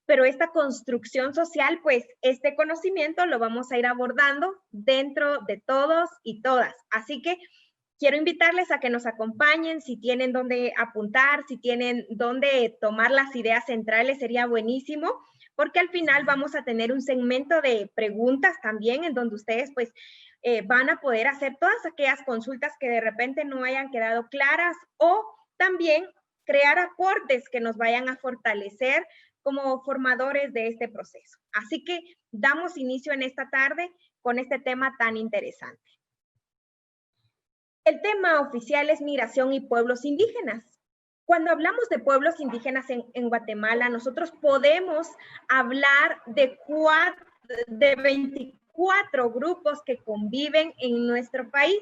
pero esta construcción social, pues este conocimiento lo vamos a ir abordando dentro de todos y todas. Así que quiero invitarles a que nos acompañen, si tienen dónde apuntar, si tienen dónde tomar las ideas centrales, sería buenísimo, porque al final vamos a tener un segmento de preguntas también, en donde ustedes pues van a poder hacer todas aquellas consultas que de repente no hayan quedado claras, o también crear aportes que nos vayan a fortalecer como formadores de este proceso. Así que damos inicio en esta tarde con este tema tan interesante. El tema oficial es migración y pueblos indígenas. Cuando hablamos de pueblos indígenas en Guatemala, nosotros podemos hablar de 24 grupos que conviven en nuestro país.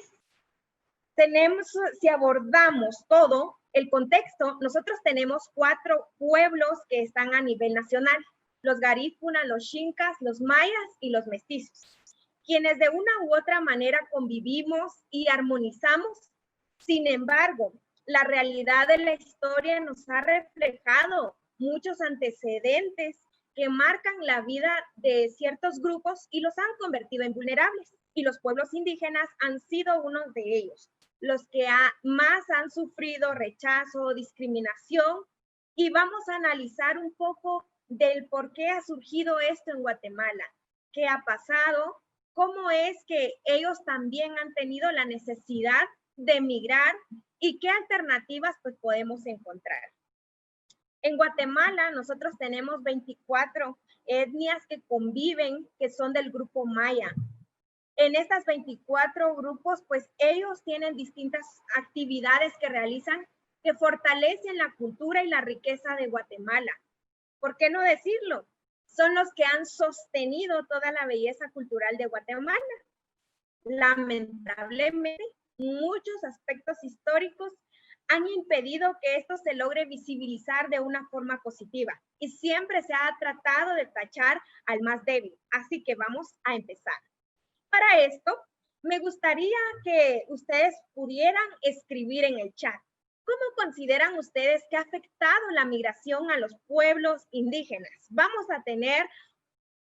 Si abordamos todo el contexto, nosotros tenemos 4 pueblos que están a nivel nacional: los garífuna, los xincas, los mayas y los mestizos, quienes de una u otra manera convivimos y armonizamos. Sin embargo, la realidad de la historia nos ha reflejado muchos antecedentes que marcan la vida de ciertos grupos y los han convertido en vulnerables. Y los pueblos indígenas han sido uno de ellos, los que más han sufrido rechazo, discriminación, y vamos a analizar un poco del por qué ha surgido esto en Guatemala, qué ha pasado, cómo es que ellos también han tenido la necesidad de emigrar y qué alternativas pues podemos encontrar. En Guatemala nosotros tenemos 24 etnias que conviven, que son del grupo maya. En estas 24 grupos, pues ellos tienen distintas actividades que realizan que fortalecen la cultura y la riqueza de Guatemala. ¿Por qué no decirlo? Son los que han sostenido toda la belleza cultural de Guatemala. Lamentablemente, muchos aspectos históricos han impedido que esto se logre visibilizar de una forma positiva, y siempre se ha tratado de tachar al más débil. Así que vamos a empezar. Para esto, me gustaría que ustedes pudieran escribir en el chat: ¿cómo consideran ustedes que ha afectado la migración a los pueblos indígenas? Vamos a tener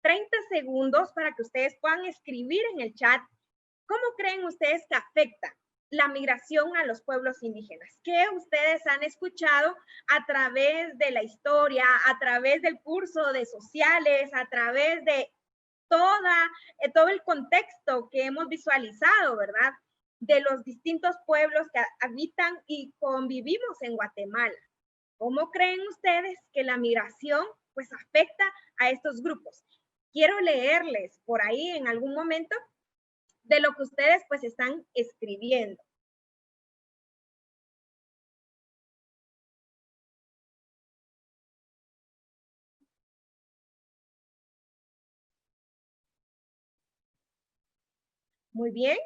30 segundos para que ustedes puedan escribir en el chat cómo creen ustedes que afecta la migración a los pueblos indígenas. ¿Qué ustedes han escuchado a través de la historia, a través del curso de sociales, a través de todo el contexto que hemos visualizado, ¿verdad?, de los distintos pueblos que habitan y convivimos en Guatemala? ¿Cómo creen ustedes que la migración pues afecta a estos grupos? Quiero leerles por ahí en algún momento de lo que ustedes pues están escribiendo. Muy bien.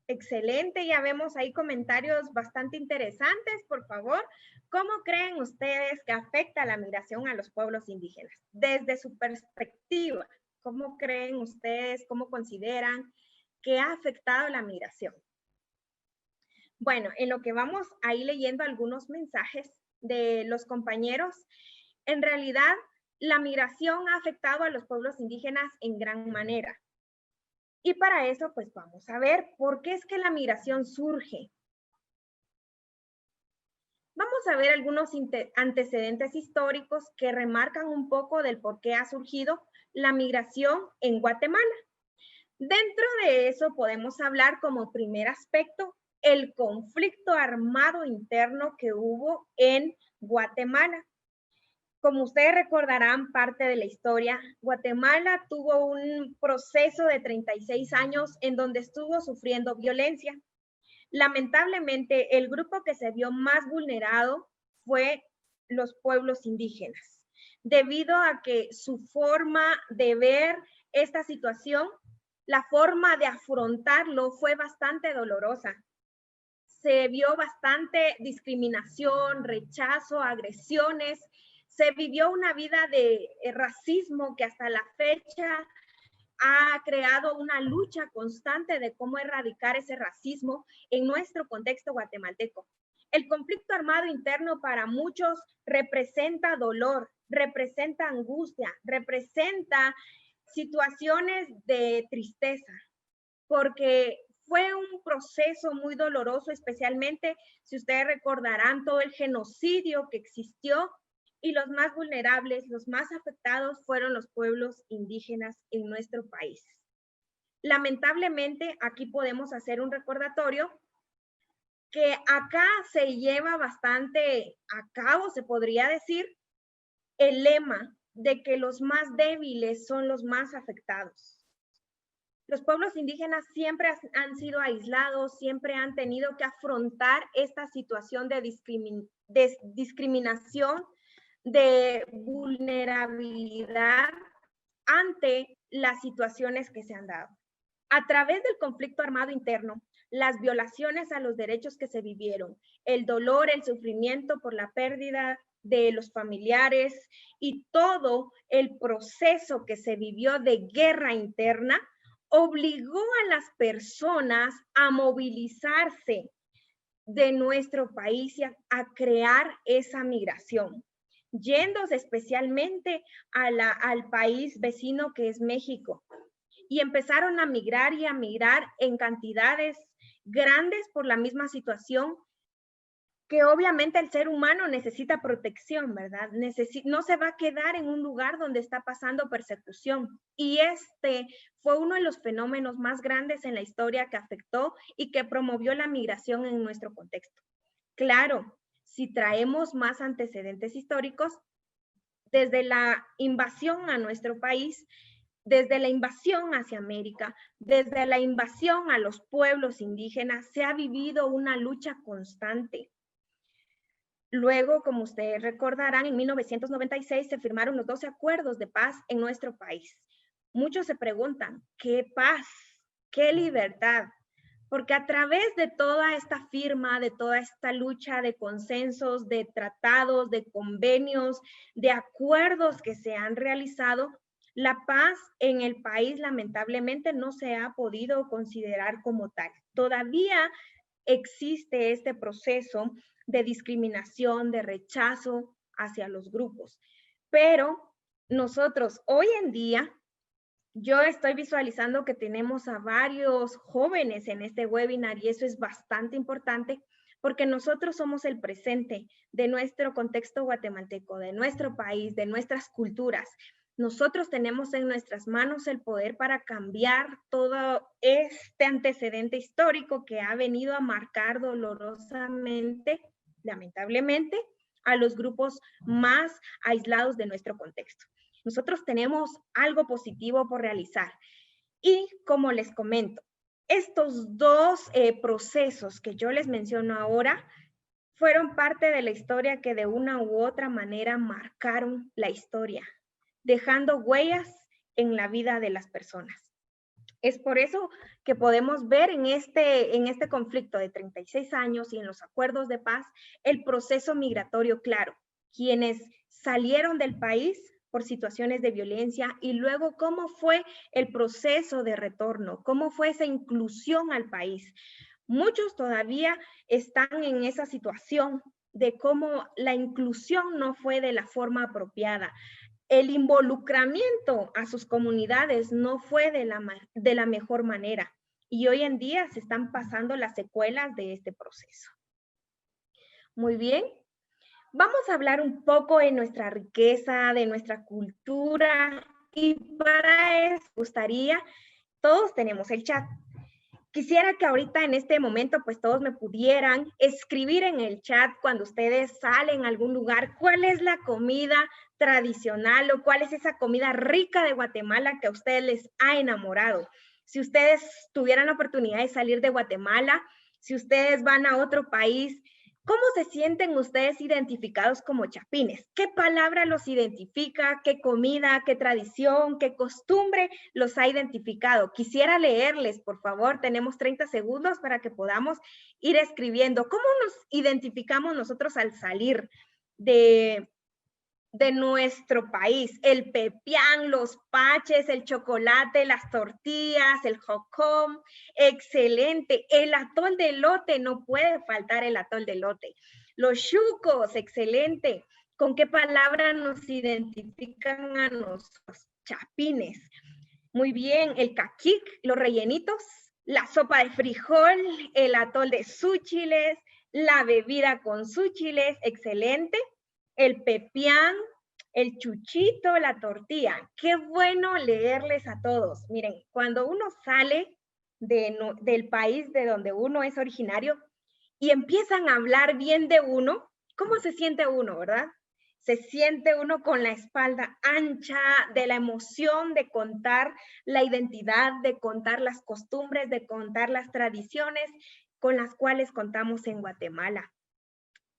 Excelente, ya vemos ahí comentarios bastante interesantes. Por favor, ¿cómo creen ustedes que afecta la migración a los pueblos indígenas? Desde su perspectiva, ¿cómo creen ustedes, cómo consideran que ha afectado la migración? Bueno, en lo que vamos ahí leyendo algunos mensajes de los compañeros, en realidad la migración ha afectado a los pueblos indígenas en gran manera. Y para eso, pues vamos a ver por qué es que la migración surge. Vamos a ver algunos antecedentes históricos que remarcan un poco del por qué ha surgido la migración en Guatemala. Dentro de eso podemos hablar como primer aspecto el conflicto armado interno que hubo en Guatemala. Como ustedes recordarán parte de la historia, Guatemala tuvo un proceso de 36 años en donde estuvo sufriendo violencia. Lamentablemente, el grupo que se vio más vulnerado fue los pueblos indígenas, debido a que su forma de ver esta situación, la forma de afrontarlo fue bastante dolorosa. Se vio bastante discriminación, rechazo, agresiones. Se vivió una vida de racismo que hasta la fecha ha creado una lucha constante de cómo erradicar ese racismo en nuestro contexto guatemalteco. El conflicto armado interno para muchos representa dolor, representa angustia, representa situaciones de tristeza, porque fue un proceso muy doloroso, especialmente si ustedes recordarán todo el genocidio que existió, y los más vulnerables, los más afectados fueron los pueblos indígenas en nuestro país. Lamentablemente, aquí podemos hacer un recordatorio que acá se lleva bastante a cabo, se podría decir, el lema de que los más débiles son los más afectados. Los pueblos indígenas siempre han sido aislados, siempre han tenido que afrontar esta situación de discriminación, de vulnerabilidad ante las situaciones que se han dado. A través del conflicto armado interno, las violaciones a los derechos que se vivieron, el dolor, el sufrimiento por la pérdida de los familiares y todo el proceso que se vivió de guerra interna, obligó a las personas a movilizarse de nuestro país y a crear esa migración, yéndose especialmente al país vecino que es México. Y empezaron a migrar en cantidades grandes por la misma situación, que obviamente el ser humano necesita protección, ¿verdad? No se va a quedar en un lugar donde está pasando persecución. Y este fue uno de los fenómenos más grandes en la historia que afectó y que promovió la migración en nuestro contexto. Claro, si traemos más antecedentes históricos, desde la invasión a nuestro país, desde la invasión hacia América, desde la invasión a los pueblos indígenas, se ha vivido una lucha constante. Luego, como ustedes recordarán, en 1996 se firmaron los 12 acuerdos de paz en nuestro país. Muchos se preguntan, ¿qué paz? ¿Qué libertad? Porque a través de toda esta firma, de toda esta lucha de consensos, de tratados, de convenios, de acuerdos que se han realizado, la paz en el país lamentablemente no se ha podido considerar como tal. Todavía existe este proceso de discriminación, de rechazo hacia los grupos. Pero nosotros hoy en día, yo estoy visualizando que tenemos a varios jóvenes en este webinar y eso es bastante importante porque nosotros somos el presente de nuestro contexto guatemalteco, de nuestro país, de nuestras culturas. Nosotros tenemos en nuestras manos el poder para cambiar todo este antecedente histórico que ha venido a marcar dolorosamente, lamentablemente, a los grupos más aislados de nuestro contexto. Nosotros tenemos algo positivo por realizar. Y como les comento, estos dos procesos que yo les menciono ahora fueron parte de la historia que de una u otra manera marcaron la historia, dejando huellas en la vida de las personas. Es por eso que podemos ver en este conflicto de 36 años y en los acuerdos de paz el proceso migratorio claro, quienes salieron del país por situaciones de violencia y luego cómo fue el proceso de retorno, cómo fue esa inclusión al país. Muchos todavía están en esa situación de cómo la inclusión no fue de la forma apropiada. El involucramiento a sus comunidades no fue de la mejor manera y hoy en día se están pasando las secuelas de este proceso. Muy bien, vamos a hablar un poco de nuestra riqueza, de nuestra cultura y para eso me gustaría, todos tenemos el chat. Quisiera que ahorita en este momento pues todos me pudieran escribir en el chat cuando ustedes salen a algún lugar cuál es la comida tradicional o cuál es esa comida rica de Guatemala que a ustedes les ha enamorado. Si ustedes tuvieran la oportunidad de salir de Guatemala, si ustedes van a otro país, ¿cómo se sienten ustedes identificados como chapines? ¿Qué palabra los identifica? ¿Qué comida? ¿Qué tradición? ¿Qué costumbre los ha identificado? Quisiera leerles, por favor. Tenemos 30 segundos para que podamos ir escribiendo. ¿Cómo nos identificamos nosotros al salir de de nuestro país, el pepián, los paches, el chocolate, las tortillas, el jocom, excelente. El atol de elote, no puede faltar el atol de elote. Los chucos, excelente. ¿Con qué palabra nos identifican a nosotros? Chapines. Muy bien, el caquic, los rellenitos, la sopa de frijol, el atol de súchiles, la bebida con súchiles, excelente. El pepián, el chuchito, la tortilla. Qué bueno leerles a todos. Miren, cuando uno sale del país de donde uno es originario y empiezan a hablar bien de uno, ¿cómo se siente uno, verdad? Se siente uno con la espalda ancha de la emoción de contar la identidad, de contar las costumbres, de contar las tradiciones con las cuales contamos en Guatemala.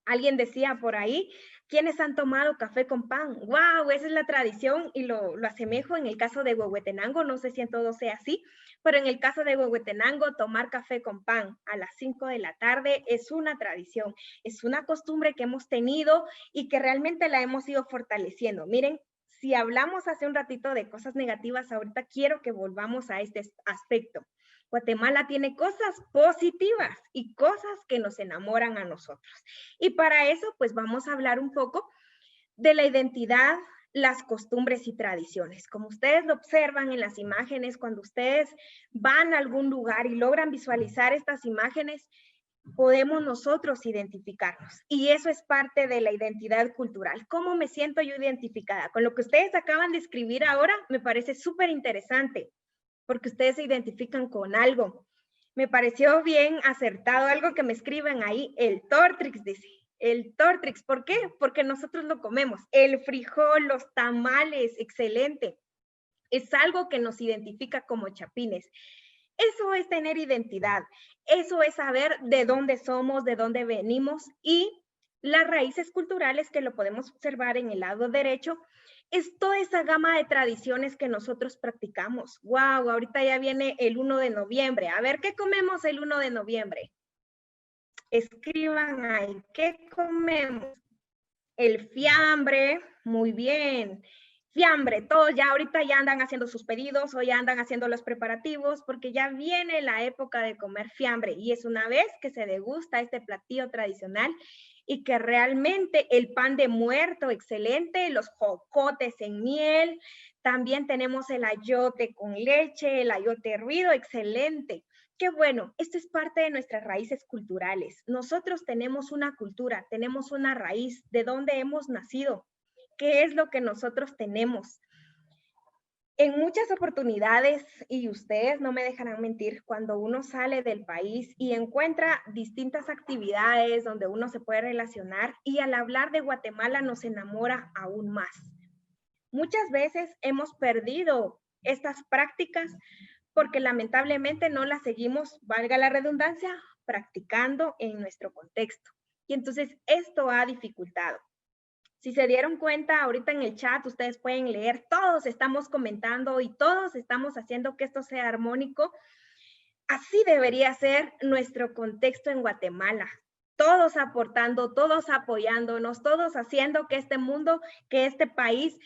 Alguien decía por ahí, ¿quiénes han tomado café con pan? ¡Wow! Esa es la tradición y lo asemejo en el caso de Huehuetenango, no sé si en todo sea así, pero en el caso de Huehuetenango, tomar café con pan a las 5 de la tarde es una tradición, es una costumbre que hemos tenido y que realmente la hemos ido fortaleciendo. Miren, si hablamos hace un ratito de cosas negativas, ahorita quiero que volvamos a este aspecto. Guatemala tiene cosas positivas y cosas que nos enamoran a nosotros. Y para eso, pues vamos a hablar un poco de la identidad, las costumbres y tradiciones. Como ustedes lo observan en las imágenes, cuando ustedes van a algún lugar y logran visualizar estas imágenes, podemos nosotros identificarnos. Y eso es parte de la identidad cultural. ¿Cómo me siento yo identificada? Con lo que ustedes acaban de escribir ahora, me parece súper interesante, porque ustedes se identifican con algo. Me pareció bien acertado algo que me escriben ahí, el Tortrix, dice. El Tortrix, ¿por qué? Porque nosotros lo comemos. El frijol, los tamales, excelente. Es algo que nos identifica como chapines. Eso es tener identidad. Eso es saber de dónde somos, de dónde venimos y las raíces culturales que lo podemos observar en el lado derecho es toda esa gama de tradiciones que nosotros practicamos. Wow, ahorita ya viene el 1 de noviembre. A ver, ¿qué comemos el 1 de noviembre? Escriban ahí, ¿qué comemos? El fiambre, muy bien. Fiambre, todos ya ahorita ya andan haciendo sus pedidos o ya andan haciendo los preparativos porque ya viene la época de comer fiambre y es una vez que se degusta este platillo tradicional y que realmente el pan de muerto, excelente, los jocotes en miel, también tenemos el ayote con leche, el ayote hervido, excelente. Qué bueno, esto es parte de nuestras raíces culturales. Nosotros tenemos una cultura, tenemos una raíz, de dónde hemos nacido, qué es lo que nosotros tenemos. En muchas oportunidades, y ustedes no me dejarán mentir, cuando uno sale del país y encuentra distintas actividades donde uno se puede relacionar y al hablar de Guatemala nos enamora aún más. Muchas veces hemos perdido estas prácticas porque lamentablemente no las seguimos, valga la redundancia, practicando en nuestro contexto. Y entonces esto ha dificultado. Si se dieron cuenta, ahorita en el chat ustedes pueden leer, todos estamos comentando y todos estamos haciendo que esto sea armónico. Así debería ser nuestro contexto en Guatemala. Todos aportando, todos apoyándonos, todos haciendo que este mundo, que este país,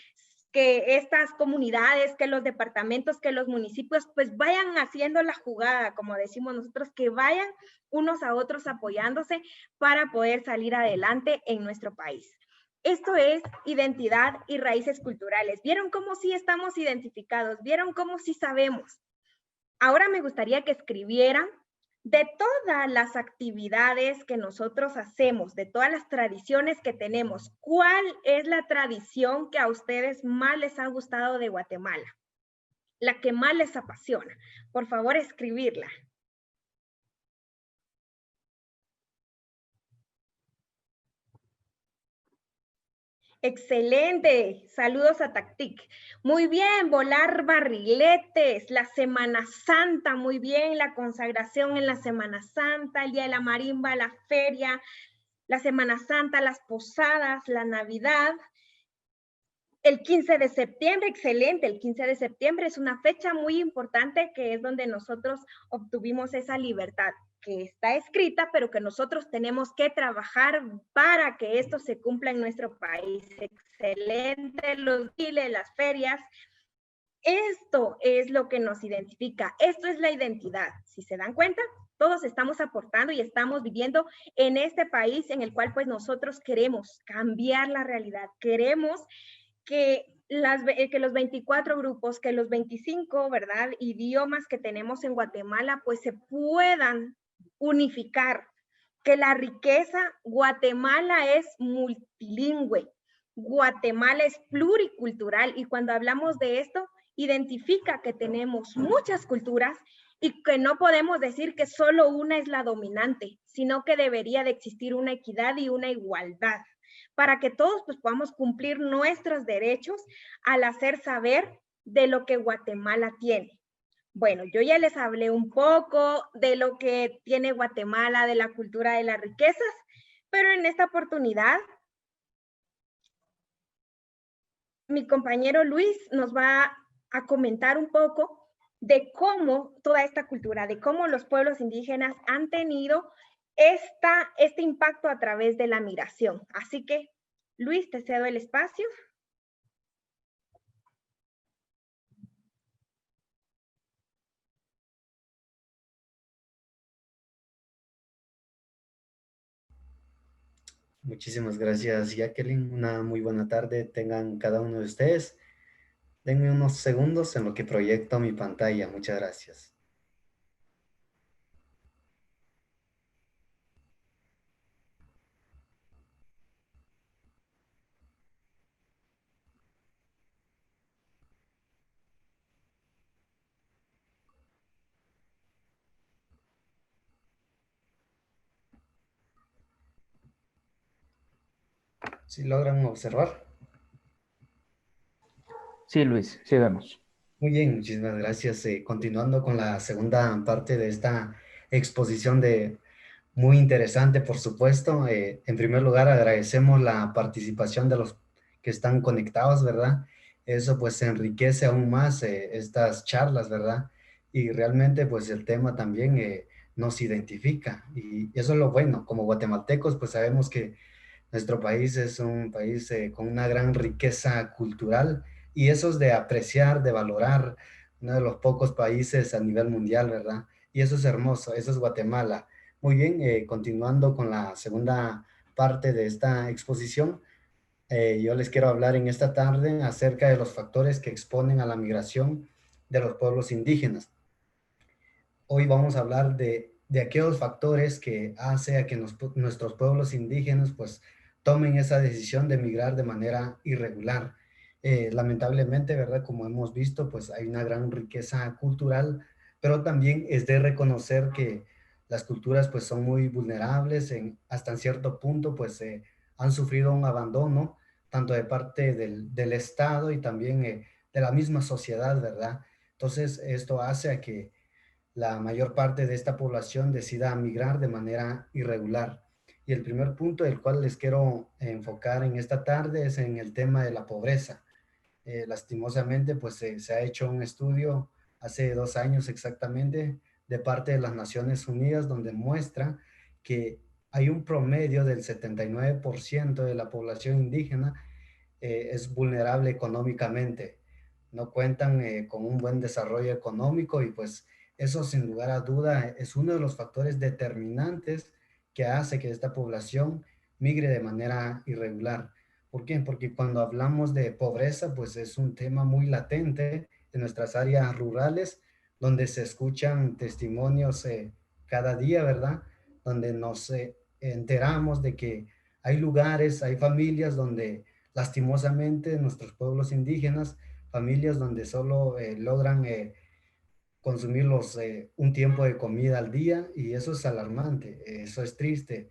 que estas comunidades, que los departamentos, que los municipios, pues vayan haciendo la jugada, como decimos nosotros, que vayan unos a otros apoyándose para poder salir adelante en nuestro país. Esto es identidad y raíces culturales. ¿Vieron cómo sí estamos identificados? ¿Vieron cómo sí sabemos? Ahora me gustaría que escribieran de todas las actividades que nosotros hacemos, de todas las tradiciones que tenemos, ¿cuál es la tradición que a ustedes más les ha gustado de Guatemala? La que más les apasiona. Por favor, escribirla. Excelente, saludos a Tactic. Muy bien, volar barriletes, la Semana Santa, muy bien, la consagración en la Semana Santa, el Día de la Marimba, la feria, la Semana Santa, las posadas, la Navidad. El 15 de septiembre, excelente, el 15 de septiembre es una fecha muy importante que es donde nosotros obtuvimos esa libertad que está escrita, pero que nosotros tenemos que trabajar para que esto se cumpla en nuestro país. excelente, los giles, las ferias. Esto es lo que nos identifica, esto es la identidad. Si se dan cuenta, todos estamos aportando y estamos viviendo en este país en el cual pues nosotros queremos cambiar la realidad, queremos que, que los 24 grupos, que los 25, ¿verdad?, idiomas que tenemos en Guatemala pues se puedan unificar, que la riqueza, Guatemala es multilingüe, Guatemala es pluricultural y cuando hablamos de esto, identifica que tenemos muchas culturas y que no podemos decir que solo una es la dominante, sino que debería de existir una equidad y una igualdad para que todos pues, podamos cumplir nuestros derechos al hacer saber de lo que Guatemala tiene. Bueno, yo ya les hablé un poco de lo que tiene Guatemala, de la cultura de las riquezas, pero en esta oportunidad mi compañero Luis nos va a comentar un poco de cómo toda esta cultura, de cómo los pueblos indígenas han tenido este impacto a través de la migración. Así que, Luis, te cedo el espacio. Muchísimas gracias, Jacqueline. Una muy buena tarde tengan cada uno de ustedes. Denme unos segundos en lo que proyecto mi pantalla. Muchas gracias. ¿Sí logran observar? Sí, Luis, sí vemos. Muy bien, muchísimas gracias. Continuando con la segunda parte de esta exposición de muy interesante, por supuesto. En primer lugar, agradecemos la participación de los que están conectados, ¿verdad? Eso pues enriquece aún más estas charlas, ¿verdad? Y realmente pues el tema también nos identifica y eso es lo bueno. Como guatemaltecos pues sabemos que nuestro país es un país con una gran riqueza cultural y eso es de apreciar, de valorar, uno de los pocos países a nivel mundial, ¿verdad? Y eso es hermoso, eso es Guatemala. Muy bien, continuando con la segunda parte de esta exposición, yo les quiero hablar en esta tarde acerca de los factores que exponen a la migración de los pueblos indígenas. Hoy vamos a hablar de aquellos factores que hace a que nuestros pueblos indígenas pues tomen esa decisión de migrar de manera irregular. Lamentablemente, ¿verdad? Como hemos visto, pues hay una gran riqueza cultural, pero también es de reconocer que las culturas pues son muy vulnerables, hasta en cierto punto pues han sufrido un abandono, tanto de parte del Estado y también de la misma sociedad, ¿verdad? Entonces, esto hace a que la mayor parte de esta población decida migrar de manera irregular. Y el primer punto del cual les quiero enfocar en esta tarde es en el tema de la pobreza. Lastimosamente, pues se ha hecho un estudio hace 2 años exactamente de parte de las Naciones Unidas donde muestra que hay un promedio del 79% de la población indígena es vulnerable económicamente, no cuentan con un buen desarrollo económico y pues eso sin lugar a duda es uno de los factores determinantes que hace que esta población migre de manera irregular. ¿Por qué? Porque cuando hablamos de pobreza, pues es un tema muy latente en nuestras áreas rurales, donde se escuchan testimonios cada día, ¿verdad? Donde nos enteramos de que hay lugares, hay familias donde lastimosamente nuestros pueblos indígenas, familias donde solo logran consumir un tiempo de comida al día y eso es alarmante, eso es triste.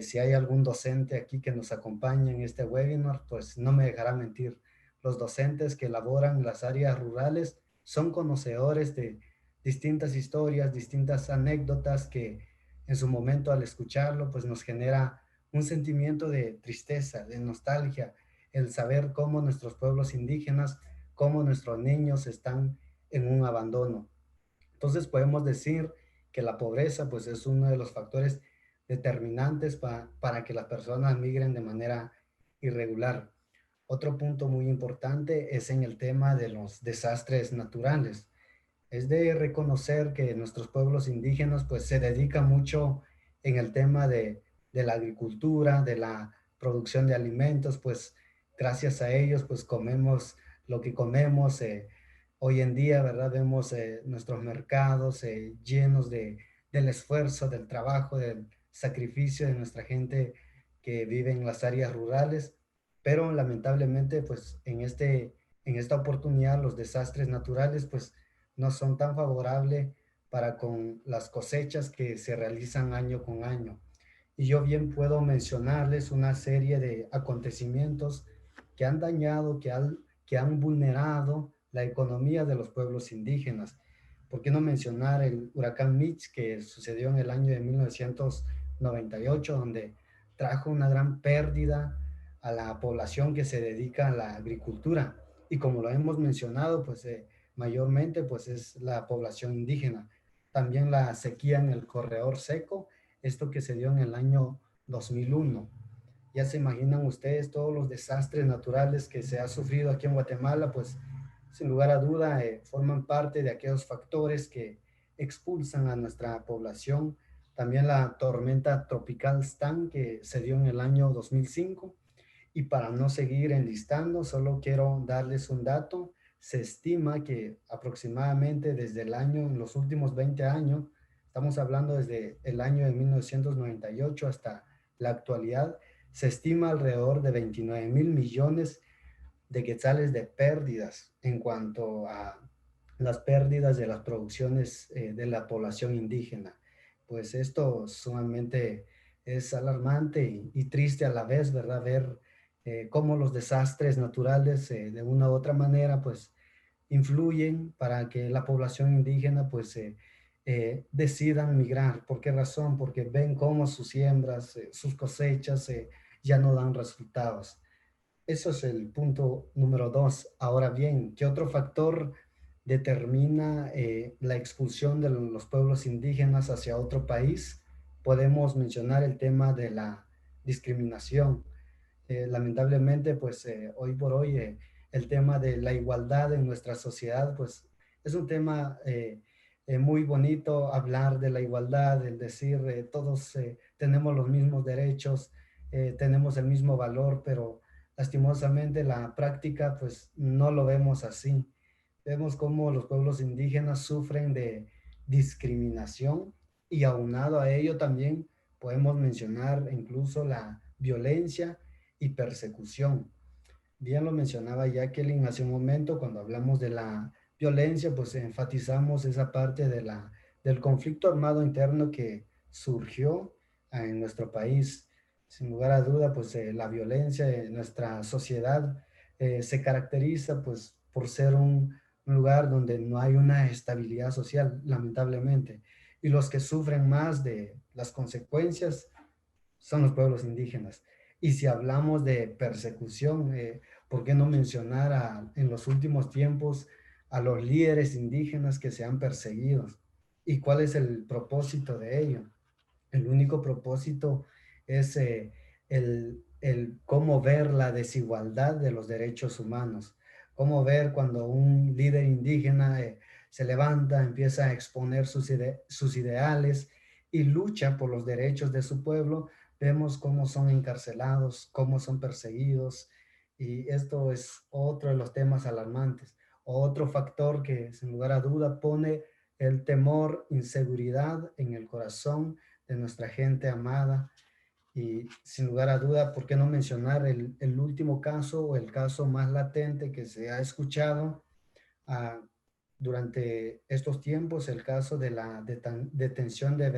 Si hay algún docente aquí que nos acompaña en este webinar, pues no me dejará mentir. Los docentes que elaboran en las áreas rurales son conocedores de distintas historias, distintas anécdotas que en su momento al escucharlo, pues nos genera un sentimiento de tristeza, de nostalgia, el saber cómo nuestros pueblos indígenas, cómo nuestros niños están en un abandono. Entonces podemos decir que la pobreza pues es uno de los factores determinantes para que las personas migren de manera irregular. Otro punto muy importante es en el tema de los desastres naturales. Es de reconocer que nuestros pueblos indígenas pues se dedican mucho en el tema de la agricultura, de la producción de alimentos, pues gracias a ellos pues comemos lo que comemos. Hoy en día, ¿verdad? Vemos nuestros mercados llenos del esfuerzo, del trabajo, del sacrificio de nuestra gente que vive en las áreas rurales, pero lamentablemente pues en esta oportunidad los desastres naturales pues no son tan favorables para con las cosechas que se realizan año con año. Y yo bien puedo mencionarles una serie de acontecimientos que han dañado, que han vulnerado la economía de los pueblos indígenas. ¿Por qué no mencionar el huracán Mitch que sucedió en el año de 1998, donde trajo una gran pérdida a la población que se dedica a la agricultura? Y como lo hemos mencionado, pues mayormente pues es la población indígena. También la sequía en el corredor seco, esto que se dio en el año 2001. Ya se imaginan ustedes todos los desastres naturales que se ha sufrido aquí en Guatemala, pues sin lugar a duda forman parte de aquellos factores que expulsan a nuestra población. También la tormenta tropical Stan que se dio en el año 2005. Y para no seguir enlistando, solo quiero darles un dato. Se estima que aproximadamente desde el año, en los últimos 20 años, estamos hablando desde el año de 1998 hasta la actualidad, se estima alrededor de 29.000 millones de quetzales de pérdidas en cuanto a las pérdidas de las producciones de la población indígena. Pues esto sumamente es alarmante y triste a la vez, ¿verdad? Ver cómo los desastres naturales de una u otra manera pues influyen para que la población indígena pues decidan migrar. ¿Por qué razón? Porque ven cómo sus siembras, sus cosechas ya no dan resultados. Eso es el punto número 2. Ahora bien, ¿qué otro factor determina la expulsión de los pueblos indígenas hacia otro país? Podemos mencionar el tema de la discriminación. Lamentablemente, pues hoy por hoy el tema de la igualdad en nuestra sociedad, pues es un tema muy bonito hablar de la igualdad, el decir todos tenemos los mismos derechos, tenemos el mismo valor, pero lastimosamente la práctica pues no lo vemos así. Vemos cómo los pueblos indígenas sufren de discriminación y aunado a ello también podemos mencionar incluso la violencia y persecución. Bien lo mencionaba Jacqueline hace un momento, cuando hablamos de la violencia, pues enfatizamos esa parte del conflicto armado interno que surgió en nuestro país. Sin lugar a duda, pues la violencia en nuestra sociedad se caracteriza pues por ser un lugar donde no hay una estabilidad social, lamentablemente. Y los que sufren más de las consecuencias son los pueblos indígenas. Y si hablamos de persecución, ¿por qué no mencionar en los últimos tiempos a los líderes indígenas que se han perseguido? ¿Y cuál es el propósito de ello? El único propósito es el cómo ver la desigualdad de los derechos humanos, cómo ver cuando un líder indígena se levanta, empieza a exponer sus ideales y lucha por los derechos de su pueblo, vemos cómo son encarcelados, cómo son perseguidos, y esto es otro de los temas alarmantes. Otro factor que sin lugar a duda pone el temor, inseguridad en el corazón de nuestra gente amada. Y sin lugar a duda, ¿por qué no mencionar el último caso o el caso más latente que se ha escuchado durante estos tiempos, el caso de la detención de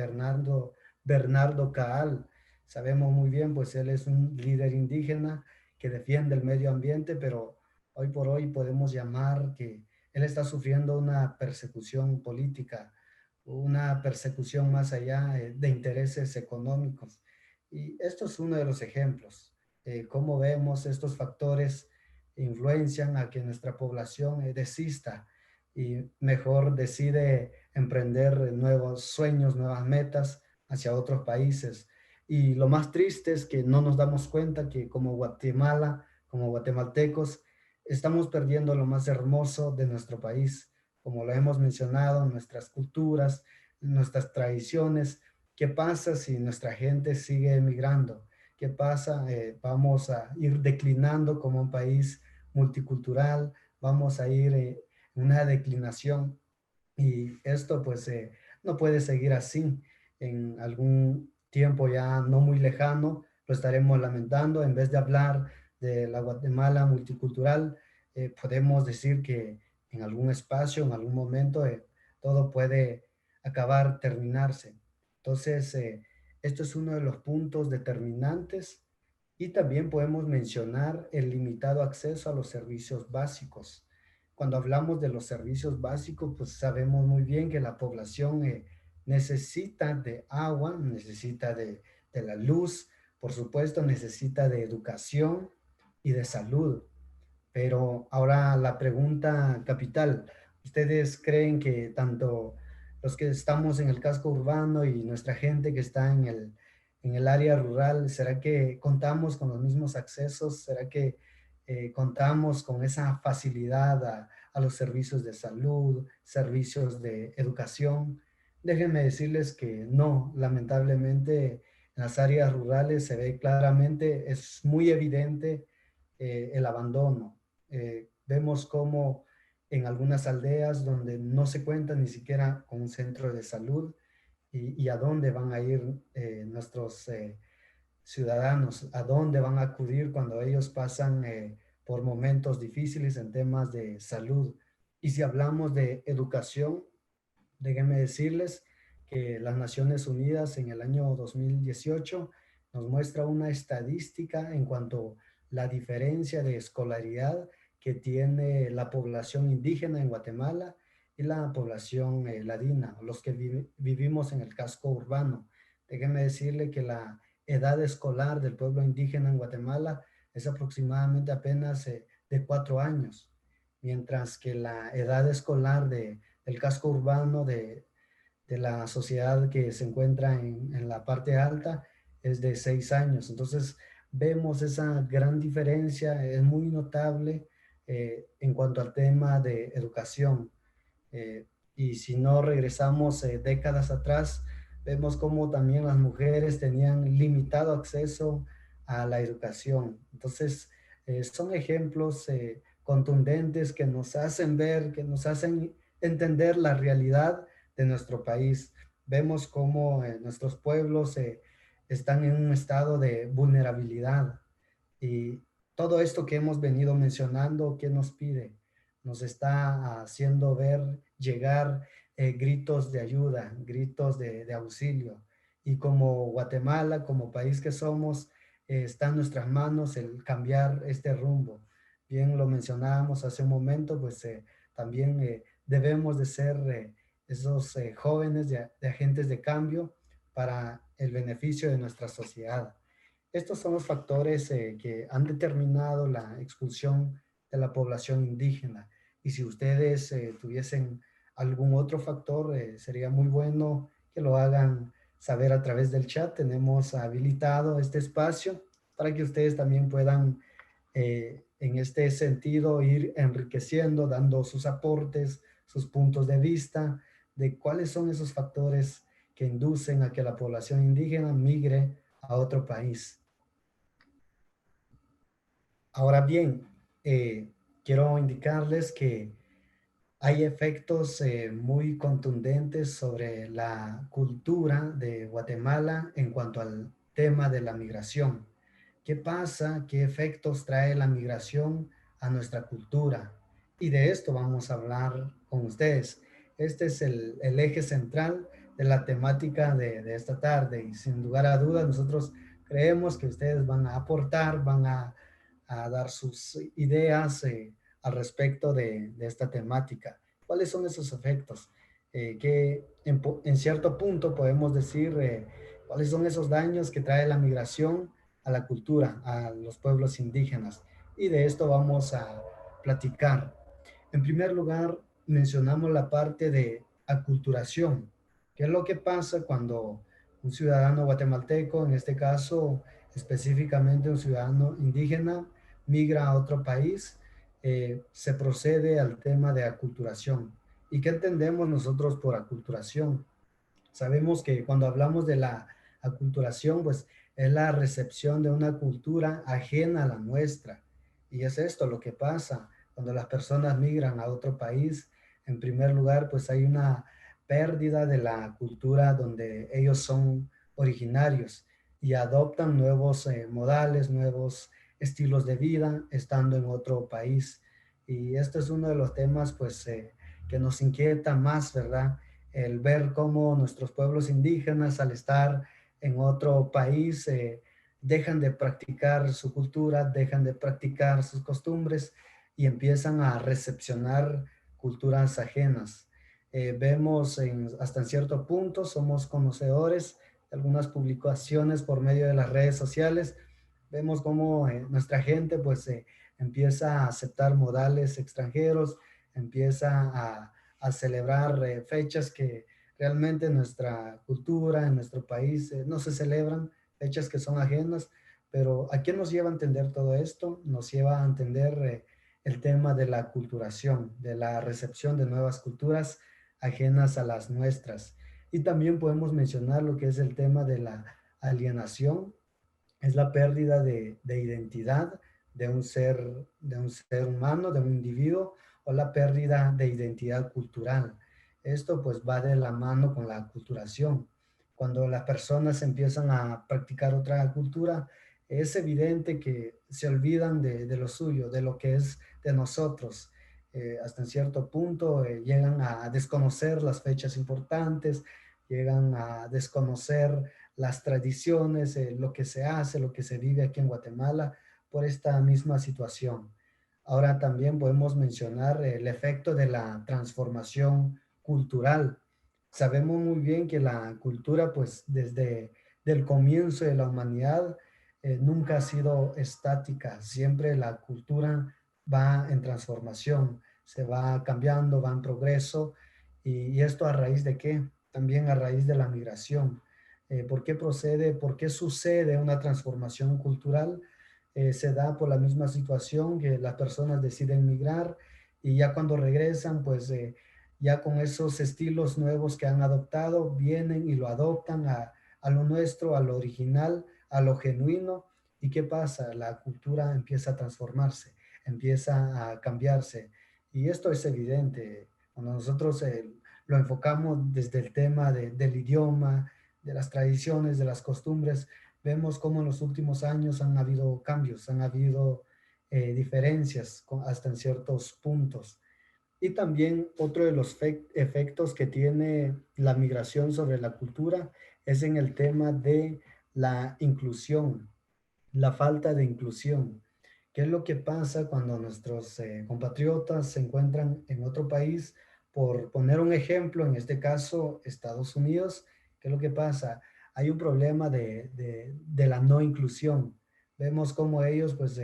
Bernardo Caal? Sabemos muy bien, pues él es un líder indígena que defiende el medio ambiente, pero hoy por hoy podemos llamar que él está sufriendo una persecución política, una persecución más allá de intereses económicos. Y esto es uno de los ejemplos. Cómo vemos estos factores influencian a que nuestra población desista y mejor decide emprender nuevos sueños, nuevas metas hacia otros países. Y lo más triste es que no nos damos cuenta que como Guatemala, como guatemaltecos, estamos perdiendo lo más hermoso de nuestro país, como lo hemos mencionado, nuestras culturas, nuestras tradiciones. ¿Qué pasa si nuestra gente sigue emigrando? ¿Qué pasa? Vamos a ir declinando como un país multicultural, vamos a ir en una declinación y esto pues no puede seguir así. En algún tiempo ya no muy lejano lo estaremos lamentando. En vez de hablar de la Guatemala multicultural, podemos decir que en algún espacio, en algún momento, todo puede acabar, terminarse. Entonces, esto es uno de los puntos determinantes y también podemos mencionar el limitado acceso a los servicios básicos. Cuando hablamos de los servicios básicos, pues sabemos muy bien que la población necesita de agua, necesita de la luz, por supuesto, necesita de educación y de salud. Pero ahora la pregunta capital, ¿ustedes creen que tanto los que estamos en el casco urbano y nuestra gente que está en el área rural, ¿será que contamos con los mismos accesos? ¿Será que contamos con esa facilidad a los servicios de salud, servicios de educación? Déjenme decirles que no, lamentablemente en las áreas rurales se ve claramente, es muy evidente el abandono. Vemos cómo en algunas aldeas donde no se cuenta ni siquiera con un centro de salud y a dónde van a ir nuestros ciudadanos, a dónde van a acudir cuando ellos pasan por momentos difíciles en temas de salud. Y si hablamos de educación, déjenme decirles que las Naciones Unidas en el año 2018 nos muestra una estadística en cuanto a la diferencia de escolaridad que tiene la población indígena en Guatemala y la población ladina, los que vivimos en el casco urbano. Déjenme decirle que la edad escolar del pueblo indígena en Guatemala es aproximadamente apenas de 4 años, mientras que la edad escolar del casco urbano de la sociedad que se encuentra en la parte alta es de 6 años. Entonces vemos esa gran diferencia, es muy notable en cuanto al tema de educación. Y si no regresamos décadas atrás, vemos cómo también las mujeres tenían limitado acceso a la educación. Entonces, son ejemplos contundentes que nos hacen ver, que nos hacen entender la realidad de nuestro país. Vemos cómo nuestros pueblos están en un estado de vulnerabilidad y todo esto que hemos venido mencionando, ¿qué nos pide? Nos está haciendo ver llegar gritos de ayuda, gritos de auxilio. Y como Guatemala, como país que somos, está en nuestras manos el cambiar este rumbo. Bien lo mencionábamos hace un momento, pues también debemos de ser esos jóvenes de agentes de cambio para el beneficio de nuestra sociedad. Estos son los factores que han determinado la expulsión de la población indígena. Y si ustedes tuviesen algún otro factor, sería muy bueno que lo hagan saber a través del chat. Tenemos habilitado este espacio para que ustedes también puedan, en este sentido, ir enriqueciendo, dando sus aportes, sus puntos de vista, de cuáles son esos factores que inducen a que la población indígena migre a otro país. Ahora bien, quiero indicarles que hay efectos muy contundentes sobre la cultura de Guatemala en cuanto al tema de la migración. ¿Qué pasa? ¿Qué efectos trae la migración a nuestra cultura? Y de esto vamos a hablar con ustedes. Este es el eje central de la temática de esta tarde y sin lugar a dudas nosotros creemos que ustedes van a aportar, van a dar sus ideas al respecto de esta temática. ¿Cuáles son esos efectos? Que en cierto punto podemos decir cuáles son esos daños que trae la migración a la cultura, a los pueblos indígenas. Y de esto vamos a platicar. En primer lugar, mencionamos la parte de aculturación. ¿Qué es lo que pasa cuando un ciudadano guatemalteco, en este caso específicamente un ciudadano indígena, migra a otro país, se procede al tema de aculturación. ¿Y qué entendemos nosotros por aculturación? Sabemos que cuando hablamos de la aculturación, pues es la recepción de una cultura ajena a la nuestra. Y es esto lo que pasa cuando las personas migran a otro país. En primer lugar, pues hay una pérdida de la cultura donde ellos son originarios y adoptan nuevos modales, nuevos estilos de vida estando en otro país. Y este es uno de los temas, pues, que nos inquieta más, ¿verdad? El ver cómo nuestros pueblos indígenas al estar en otro país dejan de practicar su cultura, dejan de practicar sus costumbres y empiezan a recepcionar culturas ajenas. Vemos hasta en cierto punto, somos conocedores de algunas publicaciones por medio de las redes sociales, vemos cómo nuestra gente pues empieza a aceptar modales extranjeros, empieza a celebrar fechas que realmente en nuestra cultura, en nuestro país, no se celebran, fechas que son ajenas, pero ¿a qué nos lleva a entender todo esto? Nos lleva a entender el tema de la aculturación, de la recepción de nuevas culturas ajenas a las nuestras. Y también podemos mencionar lo que es el tema de la alienación, es la pérdida de identidad de un ser humano, de un individuo, o la pérdida de identidad cultural. Esto pues va de la mano con la aculturación. Cuando las personas empiezan a practicar otra cultura, es evidente que se olvidan de lo suyo, de lo que es de nosotros. Hasta en cierto punto llegan a desconocer las fechas importantes, llegan a desconocer las tradiciones, lo que se hace, lo que se vive aquí en Guatemala por esta misma situación. Ahora también podemos mencionar el efecto de la transformación cultural. Sabemos muy bien que la cultura, pues desde el comienzo de la humanidad, nunca ha sido estática. Siempre la cultura va en transformación, se va cambiando, va en progreso. Y esto a raíz de qué? También a raíz de la migración. ¿Por qué procede, por qué sucede una transformación cultural? Se da por la misma situación que las personas deciden migrar y ya cuando regresan, pues ya con esos estilos nuevos que han adoptado, vienen y lo adoptan a lo nuestro, a lo original, a lo genuino. ¿Y qué pasa? La cultura empieza a transformarse, empieza a cambiarse. Y esto es evidente. Cuando nosotros lo enfocamos desde el tema del idioma, de las tradiciones, de las costumbres, vemos cómo en los últimos años han habido cambios, han habido diferencias hasta en ciertos puntos. Y también otro de los efectos que tiene la migración sobre la cultura es en el tema de la inclusión, la falta de inclusión. ¿Qué es lo que pasa cuando nuestros compatriotas se encuentran en otro país? Por poner un ejemplo, en este caso Estados Unidos, ¿qué es lo que pasa? Hay un problema de la no inclusión. Vemos como ellos pues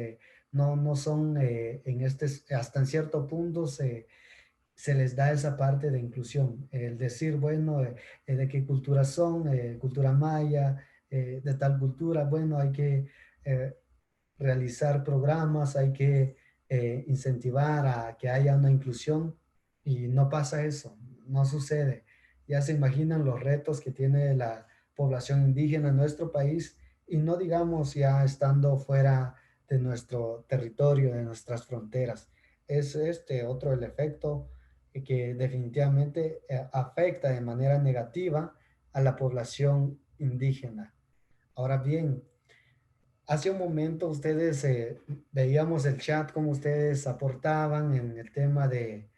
no son hasta en cierto punto se les da esa parte de inclusión. El decir, bueno, de qué cultura son, cultura maya, de tal cultura, bueno, hay que eh, realizar programas, hay que incentivar a que haya una inclusión y no pasa eso, no sucede. Ya se imaginan los retos que tiene la población indígena en nuestro país y no digamos ya estando fuera de nuestro territorio, de nuestras fronteras. Es este otro el efecto que definitivamente afecta de manera negativa a la población indígena. Ahora bien, hace un momento ustedes veíamos el chat, cómo ustedes aportaban en el tema de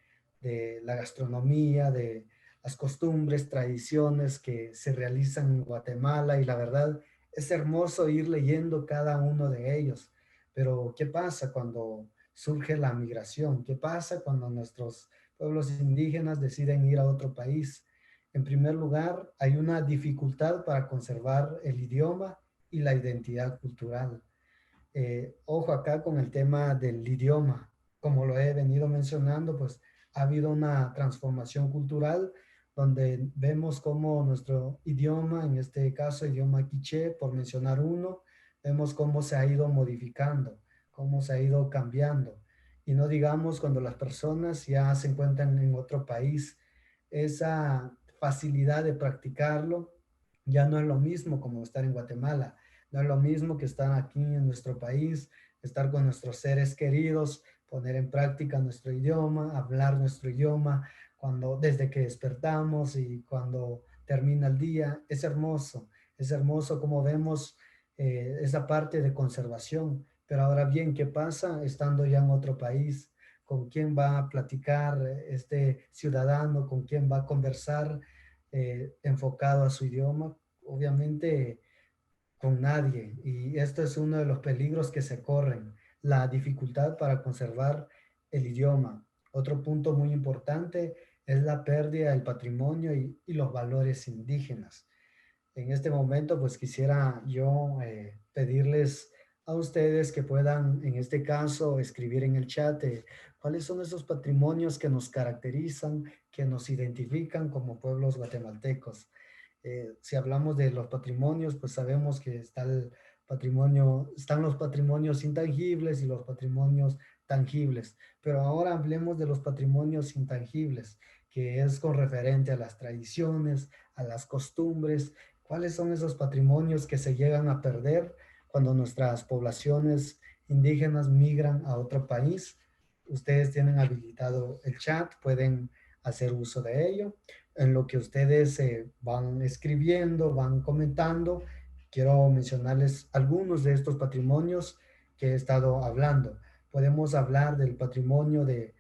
la gastronomía, de las costumbres, tradiciones que se realizan en Guatemala y la verdad es hermoso ir leyendo cada uno de ellos. Pero ¿qué pasa cuando surge la migración? ¿Qué pasa cuando nuestros pueblos indígenas deciden ir a otro país? En primer lugar, hay una dificultad para conservar el idioma y la identidad cultural. Ojo acá con el tema del idioma. Como lo he venido mencionando, pues ha habido una transformación cultural donde vemos cómo nuestro idioma, en este caso idioma quiché, por mencionar uno, vemos cómo se ha ido modificando, cómo se ha ido cambiando. Y no digamos cuando las personas ya se encuentran en otro país, esa facilidad de practicarlo ya no es lo mismo como estar en Guatemala, no es lo mismo que estar aquí en nuestro país, estar con nuestros seres queridos, poner en práctica nuestro idioma, hablar nuestro idioma, cuando desde que despertamos y cuando termina el día, es hermoso como vemos esa parte de conservación. Pero ahora bien, ¿qué pasa estando ya en otro país? ¿Con quién va a platicar este ciudadano? ¿Con quién va a conversar enfocado a su idioma? Obviamente con nadie. Y esto es uno de los peligros que se corren, la dificultad para conservar el idioma. Otro punto muy importante es la pérdida del patrimonio y los valores indígenas. En este momento, pues quisiera yo pedirles a ustedes que puedan, en este caso, escribir en el chat cuáles son esos patrimonios que nos caracterizan, que nos identifican como pueblos guatemaltecos. Si hablamos de los patrimonios, pues sabemos que está el patrimonio, están los patrimonios intangibles y los patrimonios tangibles. Pero ahora hablemos de los patrimonios intangibles, que es con referente a las tradiciones, a las costumbres. ¿Cuáles son esos patrimonios que se llegan a perder cuando nuestras poblaciones indígenas migran a otro país? Ustedes tienen habilitado el chat, pueden hacer uso de ello. En lo que ustedes van escribiendo, van comentando, quiero mencionarles algunos de estos patrimonios que he estado hablando. Podemos hablar del patrimonio de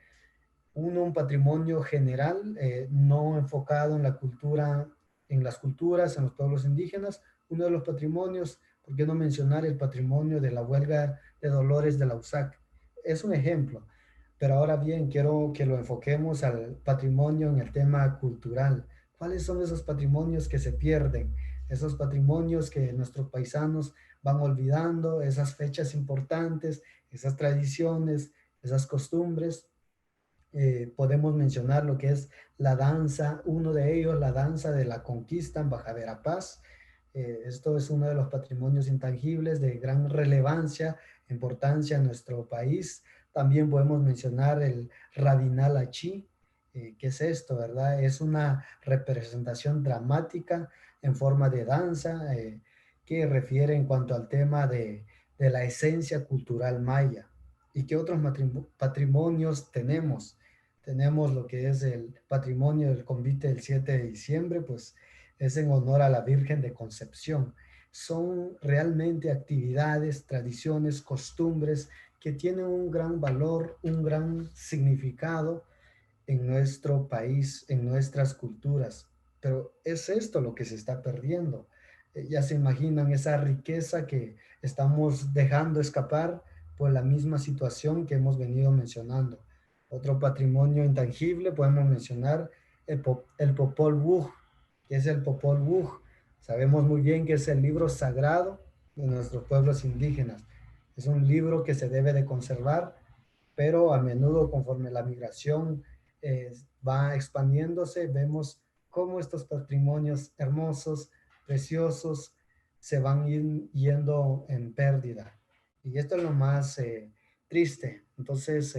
un patrimonio general, no enfocado en la cultura, en las culturas, en los pueblos indígenas. Uno de los patrimonios, ¿por qué no mencionar el patrimonio de la huelga de Dolores de la USAC? Es un ejemplo, pero ahora bien, quiero que lo enfoquemos al patrimonio en el tema cultural. ¿Cuáles son esos patrimonios que se pierden? Esos patrimonios que nuestros paisanos van olvidando, esas fechas importantes, esas tradiciones, esas costumbres. Podemos mencionar lo que es la danza, uno de ellos, la danza de la conquista en Baja Verapaz. Esto es uno de los patrimonios intangibles de gran relevancia, importancia en nuestro país. También podemos mencionar el Rabinal Achí. ¿Qué es esto, verdad? Es una representación dramática en forma de danza que refiere en cuanto al tema de la esencia cultural maya. ¿Y qué otros patrimonios tenemos? Tenemos lo que es el patrimonio del convite del 7 de diciembre, pues es en honor a la Virgen de Concepción. Son realmente actividades, tradiciones, costumbres que tienen un gran valor, un gran significado en nuestro país, en nuestras culturas. Pero es esto lo que se está perdiendo. Ya se imaginan esa riqueza que estamos dejando escapar por la misma situación que hemos venido mencionando. Otro patrimonio intangible podemos mencionar el Popol Vuh. ¿Qué es el Popol Vuh? Sabemos muy bien que es el libro sagrado de nuestros pueblos indígenas. Es un libro que se debe de conservar, pero a menudo conforme la migración va expandiéndose, vemos cómo estos patrimonios hermosos, preciosos, se van yendo en pérdida. Y esto es lo más triste. Entonces,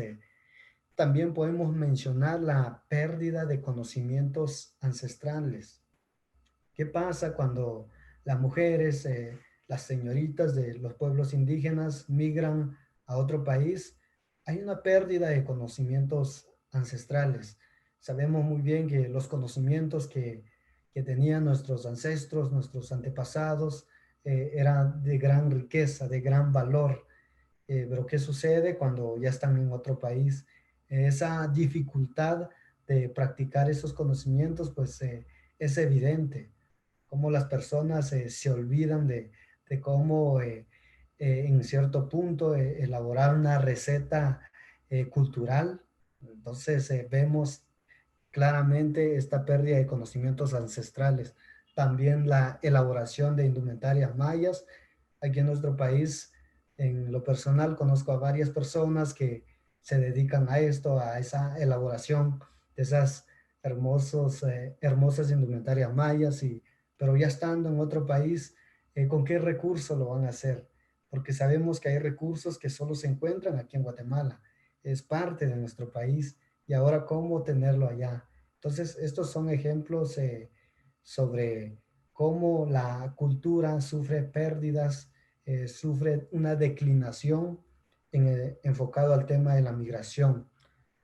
también podemos mencionar la pérdida de conocimientos ancestrales. ¿Qué pasa cuando las mujeres, las señoritas de los pueblos indígenas migran a otro país? Hay una pérdida de conocimientos ancestrales. Sabemos muy bien que los conocimientos que tenían nuestros ancestros, nuestros antepasados, eran de gran riqueza, de gran valor. Pero ¿qué sucede cuando ya están en otro país? Esa dificultad de practicar esos conocimientos, pues es evidente cómo las personas se olvidan de cómo en cierto punto elaborar una receta cultural. Entonces vemos claramente esta pérdida de conocimientos ancestrales. También la elaboración de indumentarias mayas. Aquí en nuestro país, en lo personal, conozco a varias personas que se dedican a esto, a esa elaboración de esas hermosas indumentarias mayas, pero ya estando en otro país, ¿con qué recurso lo van a hacer? porque sabemos que hay recursos que solo se encuentran aquí en Guatemala, es parte de nuestro país, y ahora cómo tenerlo allá. Entonces, estos son ejemplos sobre cómo la cultura sufre pérdidas, sufre una declinación enfocado al tema de la migración.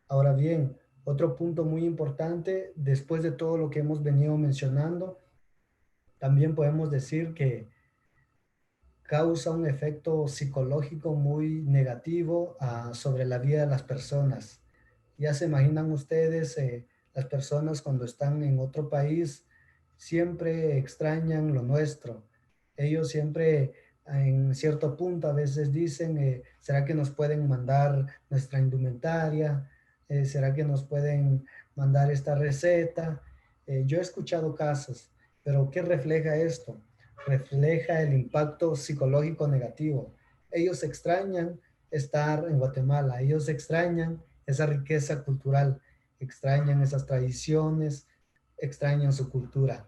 Ahora bien, otro punto muy importante, después de todo lo que hemos venido mencionando, también podemos decir que causa un efecto psicológico muy negativo sobre la vida de las personas. Ya se imaginan ustedes, las personas cuando están en otro país siempre extrañan lo nuestro. Ellos siempre en cierto punto a veces dicen, ¿será que nos pueden mandar nuestra indumentaria? ¿Será que nos pueden mandar esta receta? Yo he escuchado casos, pero ¿qué refleja esto? Refleja el impacto psicológico negativo. Ellos extrañan estar en Guatemala, ellos extrañan esa riqueza cultural, extrañan esas tradiciones, extrañan su cultura.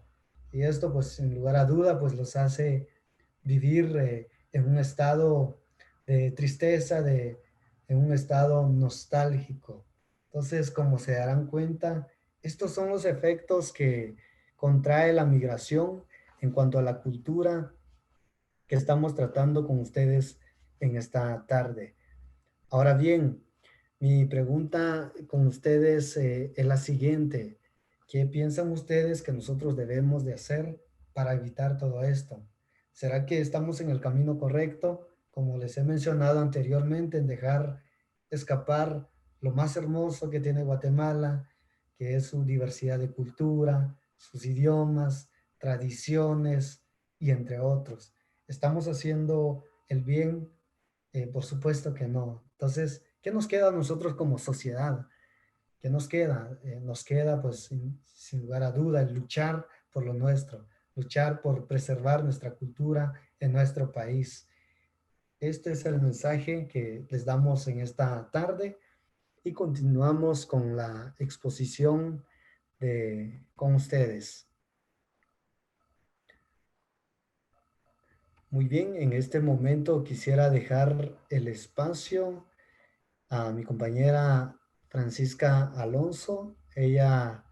Y esto, pues, sin lugar a duda, pues los hace vivir en un estado de tristeza, en un estado nostálgico. Entonces, como se darán cuenta, estos son los efectos que contrae la migración en cuanto a la cultura que estamos tratando con ustedes en esta tarde. Ahora bien, mi pregunta con ustedes es la siguiente. ¿Qué piensan ustedes que nosotros debemos de hacer para evitar todo esto? ¿Será que estamos en el camino correcto, como les he mencionado anteriormente, en dejar escapar lo más hermoso que tiene Guatemala, que es su diversidad de cultura, sus idiomas, tradiciones y entre otros? ¿Estamos haciendo el bien? Por supuesto que no. Entonces, ¿qué nos queda a nosotros como sociedad? ¿Qué nos queda? Nos queda, pues, sin lugar a duda, el luchar por lo nuestro, luchar por preservar nuestra cultura en nuestro país. Este es el mensaje que les damos en esta tarde y continuamos con la exposición con ustedes. Muy bien, en este momento quisiera dejar el espacio a mi compañera Francisca Alonso. Ella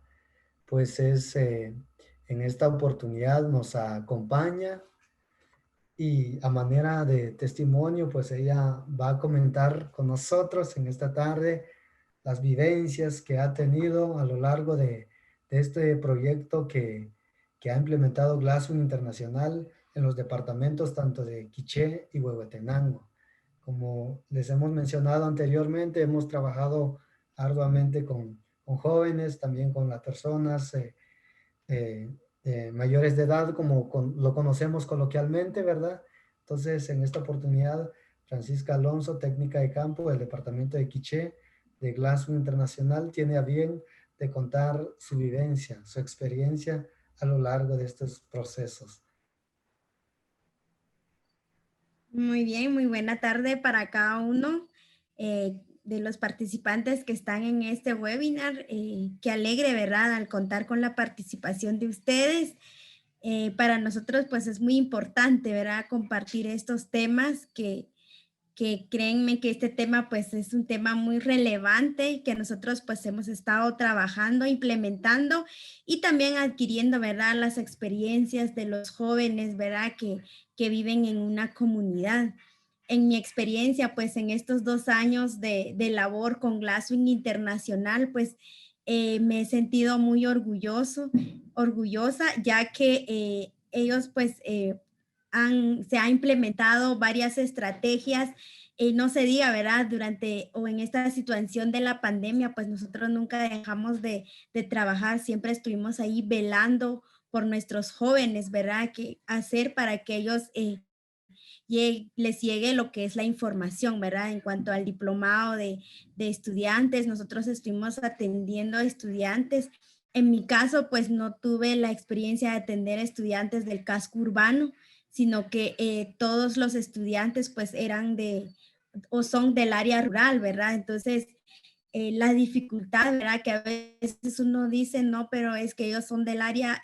pues en esta oportunidad nos acompaña y a manera de testimonio pues ella va a comentar con nosotros en esta tarde las vivencias que ha tenido a lo largo de este proyecto que ha implementado Glasswing Internacional en los departamentos tanto de Quiché y Huehuetenango. Como les hemos mencionado anteriormente, hemos trabajado arduamente con jóvenes, también con las personas mayores de edad, como lo conocemos coloquialmente, ¿verdad? Entonces, en esta oportunidad, Francisca Alonso, técnica de campo del departamento de Quiché, de Glasswing Internacional, tiene a bien de contar su vivencia, su experiencia a lo largo de estos procesos. Muy bien, muy buena tarde para cada uno de los participantes que están en este webinar. Qué alegre, ¿verdad?, al contar con la participación de ustedes. Para nosotros, pues, es muy importante, ¿verdad?, compartir estos temas que créenme que este tema pues es un tema muy relevante que nosotros pues hemos estado trabajando, implementando y también adquiriendo, ¿verdad?, las experiencias de los jóvenes, ¿verdad?, que viven en una comunidad. En mi experiencia, pues en estos 2 años de labor con Glasswing Internacional, pues me he sentido muy orgullosa, ya que ellos pues se ha implementado varias estrategias, no se diga, ¿verdad? Durante o en esta situación de la pandemia, pues nosotros nunca dejamos de trabajar, siempre estuvimos ahí velando por nuestros jóvenes, ¿verdad? ¿Qué hacer para que ellos les llegue lo que es la información, ¿verdad? En cuanto al diplomado de estudiantes, nosotros estuvimos atendiendo a estudiantes. En mi caso, pues no tuve la experiencia de atender a estudiantes del casco urbano, sino que todos los estudiantes pues eran o son del área rural, ¿verdad? Entonces, la dificultad, ¿verdad? Que a veces uno dice, no, pero es que ellos son del área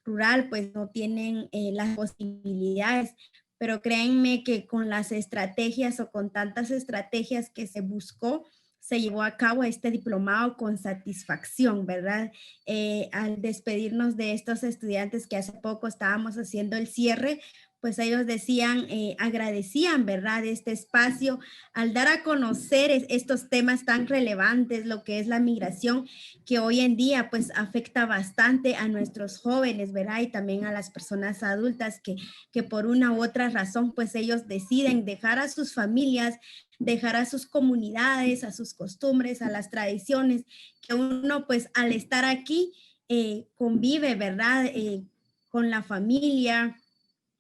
rural, pues no tienen las posibilidades, pero créanme que con las estrategias o con tantas estrategias que se buscó, se llevó a cabo este diplomado con satisfacción, ¿verdad? Al despedirnos de estos estudiantes que hace poco estábamos haciendo el cierre, pues ellos decían, agradecían, ¿verdad? Este espacio al dar a conocer estos temas tan relevantes, lo que es la migración, que hoy en día pues afecta bastante a nuestros jóvenes, ¿verdad? Y también a las personas adultas que por una u otra razón pues ellos deciden dejar a sus familias, dejar a sus comunidades, a sus costumbres, a las tradiciones, que uno pues al estar aquí convive, ¿verdad? Con la familia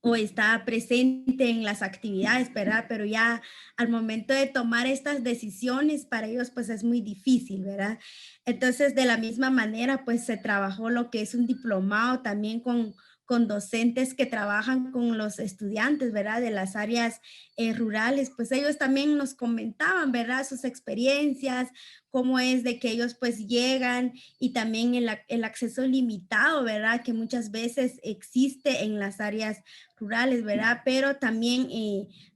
o está presente en las actividades, ¿verdad? Pero ya al momento de tomar estas decisiones para ellos pues es muy difícil, ¿verdad? Entonces de la misma manera pues se trabajó lo que es un diplomado también con docentes que trabajan con los estudiantes, ¿verdad? De las áreas rurales, pues ellos también nos comentaban, ¿verdad? Sus experiencias, cómo es de que ellos pues llegan y también el acceso limitado, ¿verdad? Que muchas veces existe en las áreas rurales, ¿verdad? Pero también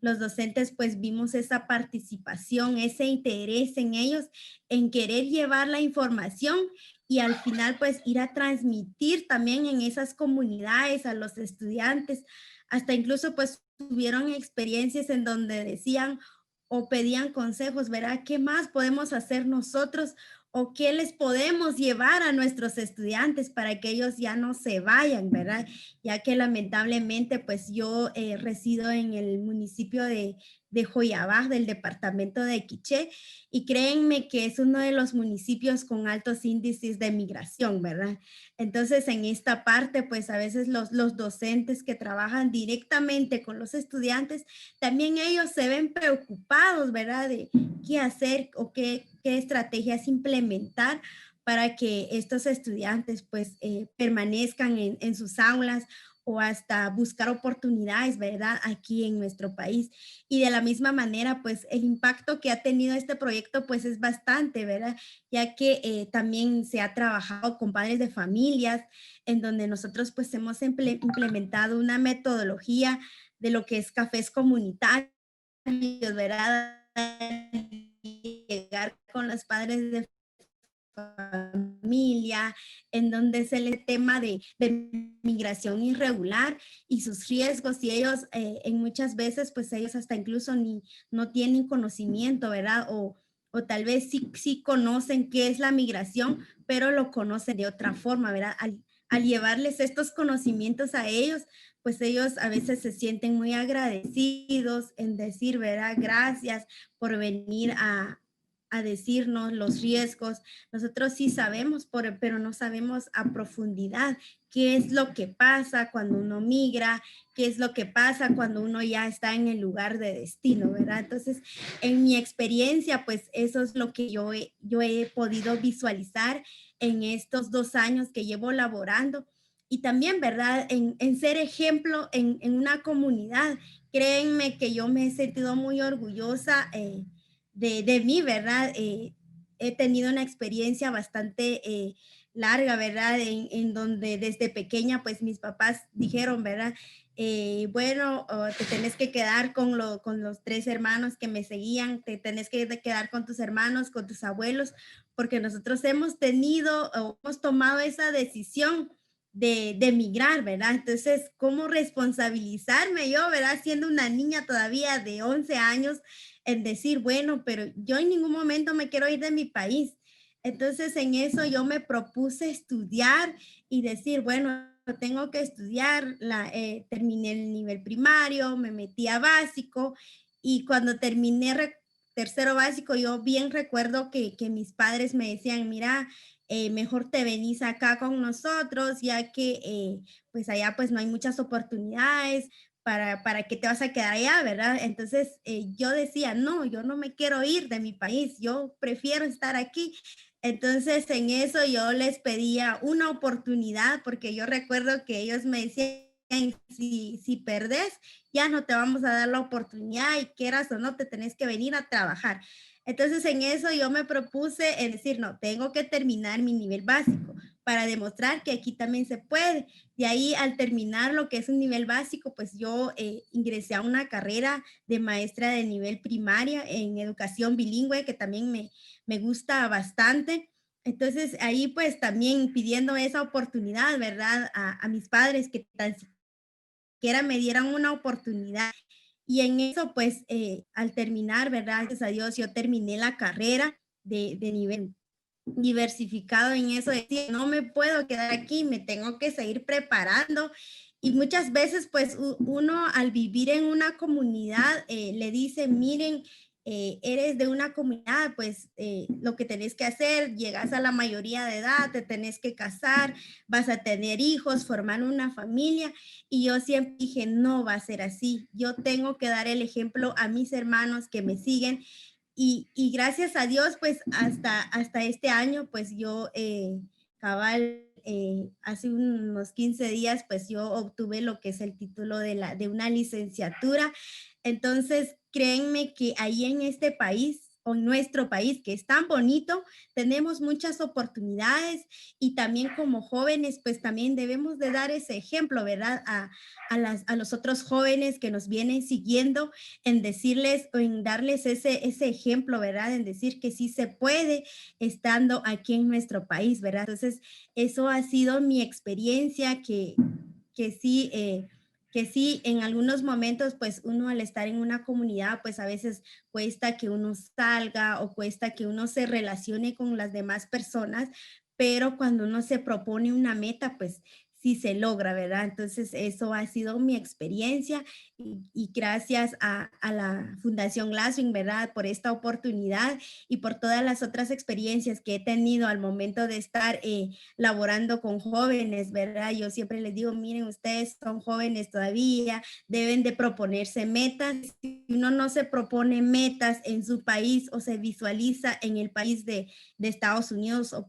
los docentes pues vimos esa participación, ese interés en ellos, en querer llevar la información y al final pues ir a transmitir también en esas comunidades a los estudiantes, hasta incluso pues tuvieron experiencias en donde decían o pedían consejos, ¿verdad? ¿Qué más podemos hacer nosotros o qué les podemos llevar a nuestros estudiantes para que ellos ya no se vayan, ¿verdad? Ya que lamentablemente pues yo resido en el municipio de Joyabaj, del departamento de Quiché, y créanme que es uno de los municipios con altos índices de migración, ¿verdad? Entonces, en esta parte, pues a veces los docentes que trabajan directamente con los estudiantes, también ellos se ven preocupados, ¿verdad? De qué hacer o qué estrategias implementar para que estos estudiantes pues permanezcan en sus aulas o hasta buscar oportunidades, ¿verdad? Aquí en nuestro país. Y de la misma manera, pues el impacto que ha tenido este proyecto, pues es bastante, ¿verdad? Ya que también se ha trabajado con padres de familias, en donde nosotros pues hemos implementado una metodología de lo que es cafés comunitarios, ¿verdad? Llegar con los padres de familia, en donde es el tema de migración irregular y sus riesgos, y ellos en muchas veces, pues ellos hasta incluso ni no tienen conocimiento, ¿verdad? O tal vez sí conocen qué es la migración, pero lo conocen de otra forma, ¿verdad? Al llevarles estos conocimientos a ellos, pues ellos a veces se sienten muy agradecidos en decir, ¿verdad? Gracias por venir a decirnos los riesgos. Nosotros sí sabemos, pero no sabemos a profundidad qué es lo que pasa cuando uno migra, qué es lo que pasa cuando uno ya está en el lugar de destino, ¿verdad? Entonces, en mi experiencia, pues eso es lo que yo he podido visualizar en estos 2 años que llevo laborando. Y también, ¿verdad? En ser ejemplo en una comunidad. Créenme que yo me he sentido muy orgullosa de mí, ¿verdad? He tenido una experiencia bastante larga, ¿verdad? En donde desde pequeña, pues mis papás dijeron, ¿verdad? Bueno, te tenés que quedar con los 3 hermanos que me seguían, te tenés que quedar con tus hermanos, con tus abuelos, porque nosotros hemos tenido o hemos tomado esa decisión de migrar, ¿verdad? Entonces, ¿cómo responsabilizarme yo, ¿verdad? Siendo una niña todavía de 11 años, en decir, bueno, pero yo en ningún momento me quiero ir de mi país. Entonces, en eso yo me propuse estudiar y decir, bueno, tengo que estudiar, terminé el nivel primario, me metí a básico y cuando terminé tercero básico, yo bien recuerdo que mis padres me decían, mira, mejor te venís acá con nosotros, ya que pues allá pues no hay muchas oportunidades, para qué te vas a quedar allá, ¿verdad? Entonces yo decía, no, yo no me quiero ir de mi país, yo prefiero estar aquí. Entonces en eso yo les pedía una oportunidad, porque yo recuerdo que ellos me decían, si perdés, ya no te vamos a dar la oportunidad y quieras o no, te tenés que venir a trabajar. Entonces en eso yo me propuse en decir, no, tengo que terminar mi nivel básico para demostrar que aquí también se puede. De ahí al terminar lo que es un nivel básico, pues yo ingresé a una carrera de maestra de nivel primaria en educación bilingüe, que también me gusta bastante. Entonces ahí pues también pidiendo esa oportunidad, ¿verdad? A mis padres que tan siquiera me dieran una oportunidad. Y en eso pues al terminar, ¿verdad? Gracias a Dios yo terminé la carrera de nivel diversificado en eso, decir, no me puedo quedar aquí, me tengo que seguir preparando. Y muchas veces, pues, uno al vivir en una comunidad le dice, miren, eres de una comunidad, pues lo que tenés que hacer, llegas a la mayoría de edad, te tenés que casar, vas a tener hijos, formar una familia. Y yo siempre dije, no va a ser así. Yo tengo que dar el ejemplo a mis hermanos que me siguen y gracias a Dios, pues hasta este año, pues yo cabal, hace unos 15 días, pues yo obtuve lo que es el título de una licenciatura. Entonces, créenme que ahí en este país o en nuestro país, que es tan bonito, tenemos muchas oportunidades y también como jóvenes, pues también debemos de dar ese ejemplo, ¿verdad? A los otros jóvenes que nos vienen siguiendo en decirles o en darles ese ejemplo, ¿verdad? En decir que sí se puede estando aquí en nuestro país, ¿verdad? Entonces, eso ha sido mi experiencia que sí, que sí, en algunos momentos, pues uno al estar en una comunidad, pues a veces cuesta que uno salga o cuesta que uno se relacione con las demás personas, pero cuando uno se propone una meta, pues sí se logra, ¿verdad? Entonces, eso ha sido mi experiencia y gracias a la Fundación Glasswing, ¿verdad? Por esta oportunidad y por todas las otras experiencias que he tenido al momento de estar laborando con jóvenes, ¿verdad? Yo siempre les digo, miren, ustedes son jóvenes todavía, deben de proponerse metas. Si uno no se propone metas en su país o se visualiza en el país de Estados Unidos o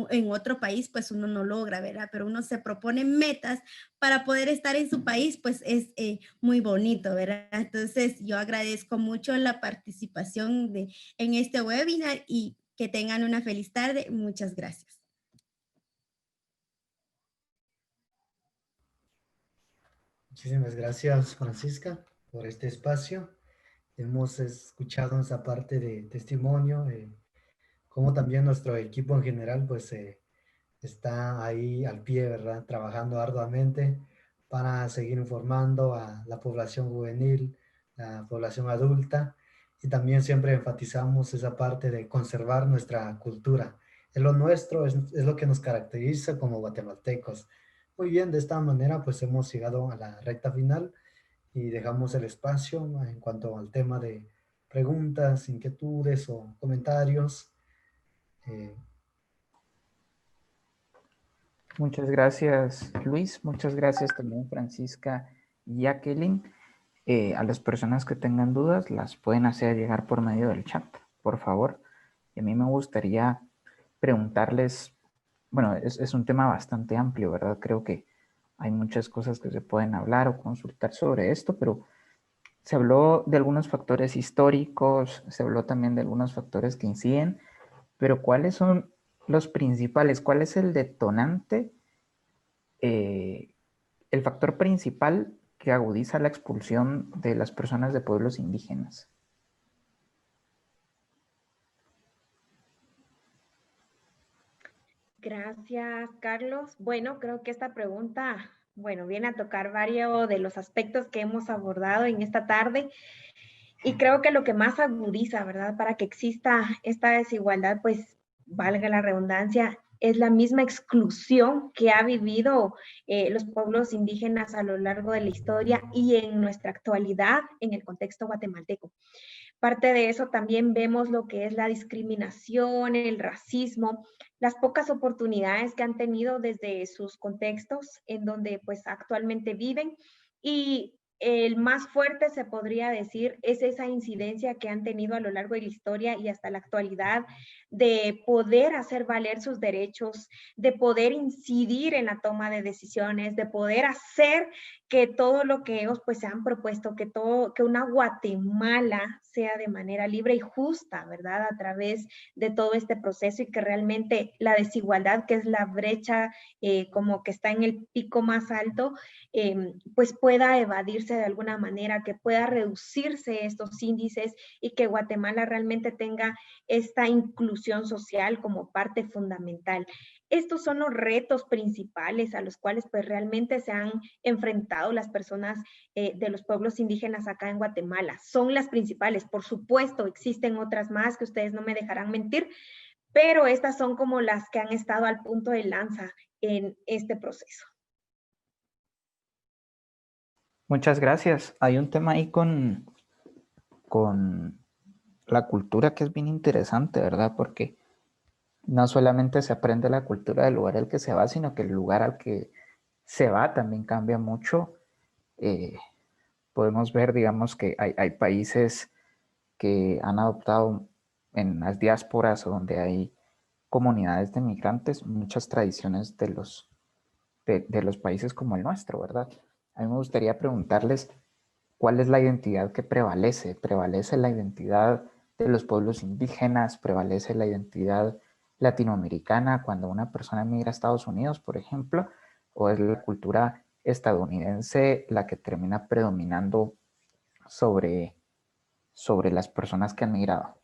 en otro país, pues uno no logra, ¿verdad? Pero uno se propone metas para poder estar en su país, pues es muy bonito, ¿verdad? Entonces yo agradezco mucho la participación en este webinar y que tengan una feliz tarde. Muchas gracias. Muchísimas gracias, Francisca, por este espacio. Hemos escuchado esa parte de testimonio, como también nuestro equipo en general, pues está ahí al pie, ¿verdad? Trabajando arduamente para seguir informando a la población juvenil, la población adulta, y también siempre enfatizamos esa parte de conservar nuestra cultura. Es lo nuestro, es lo que nos caracteriza como guatemaltecos. Muy bien, de esta manera pues hemos llegado a la recta final y dejamos el espacio en cuanto al tema de preguntas, inquietudes o comentarios. Eh, Muchas gracias, Luis. Muchas gracias también, Francisca y Jacqueline. A las personas que tengan dudas, las pueden hacer llegar por medio del chat, por favor. Y a mí me gustaría preguntarles, bueno, es un tema bastante amplio, ¿verdad? Creo que hay muchas cosas que se pueden hablar o consultar sobre esto, pero se habló de algunos factores históricos, se habló también de algunos factores que inciden, pero ¿cuáles son los principales? ¿Cuál es el detonante, el factor principal que agudiza la expulsión de las personas de pueblos indígenas? Gracias, Carlos. Bueno, creo que esta pregunta, bueno, viene a tocar varios de los aspectos que hemos abordado en esta tarde y creo que lo que más agudiza, ¿verdad? Para que exista esta desigualdad, pues valga la redundancia, es la misma exclusión que ha vivido los pueblos indígenas a lo largo de la historia y en nuestra actualidad en el contexto guatemalteco. Parte de eso también vemos lo que es la discriminación, el racismo, las pocas oportunidades que han tenido desde sus contextos en donde pues actualmente viven y el más fuerte, se podría decir, es esa incidencia que han tenido a lo largo de la historia y hasta la actualidad de poder hacer valer sus derechos, de poder incidir en la toma de decisiones, de poder hacer que todo lo que ellos pues se han propuesto, que una Guatemala sea de manera libre y justa, ¿verdad? A través de todo este proceso, y que realmente la desigualdad, que es la brecha como que está en el pico más alto, pues pueda evadirse de alguna manera, que pueda reducirse estos índices y que Guatemala realmente tenga esta inclusión social como parte fundamental. Estos son los retos principales a los cuales pues realmente se han enfrentado las personas de los pueblos indígenas acá en Guatemala. Son las principales. Por supuesto, existen otras más que ustedes no me dejarán mentir, pero estas son como las que han estado al punto de lanza en este proceso. Muchas gracias. Hay un tema ahí con la cultura que es bien interesante, ¿verdad? Porque no solamente se aprende la cultura del lugar al que se va, sino que el lugar al que se va también cambia mucho. Podemos ver, digamos, que hay países que han adoptado en las diásporas o donde hay comunidades de migrantes muchas tradiciones de los países como el nuestro, ¿verdad? A mí me gustaría preguntarles cuál es la identidad que prevalece. ¿Prevalece la identidad de los pueblos indígenas? ¿Prevalece la identidad latinoamericana cuando una persona migra a Estados Unidos, por ejemplo? ¿O es la cultura estadounidense la que termina predominando sobre las personas que han migrado?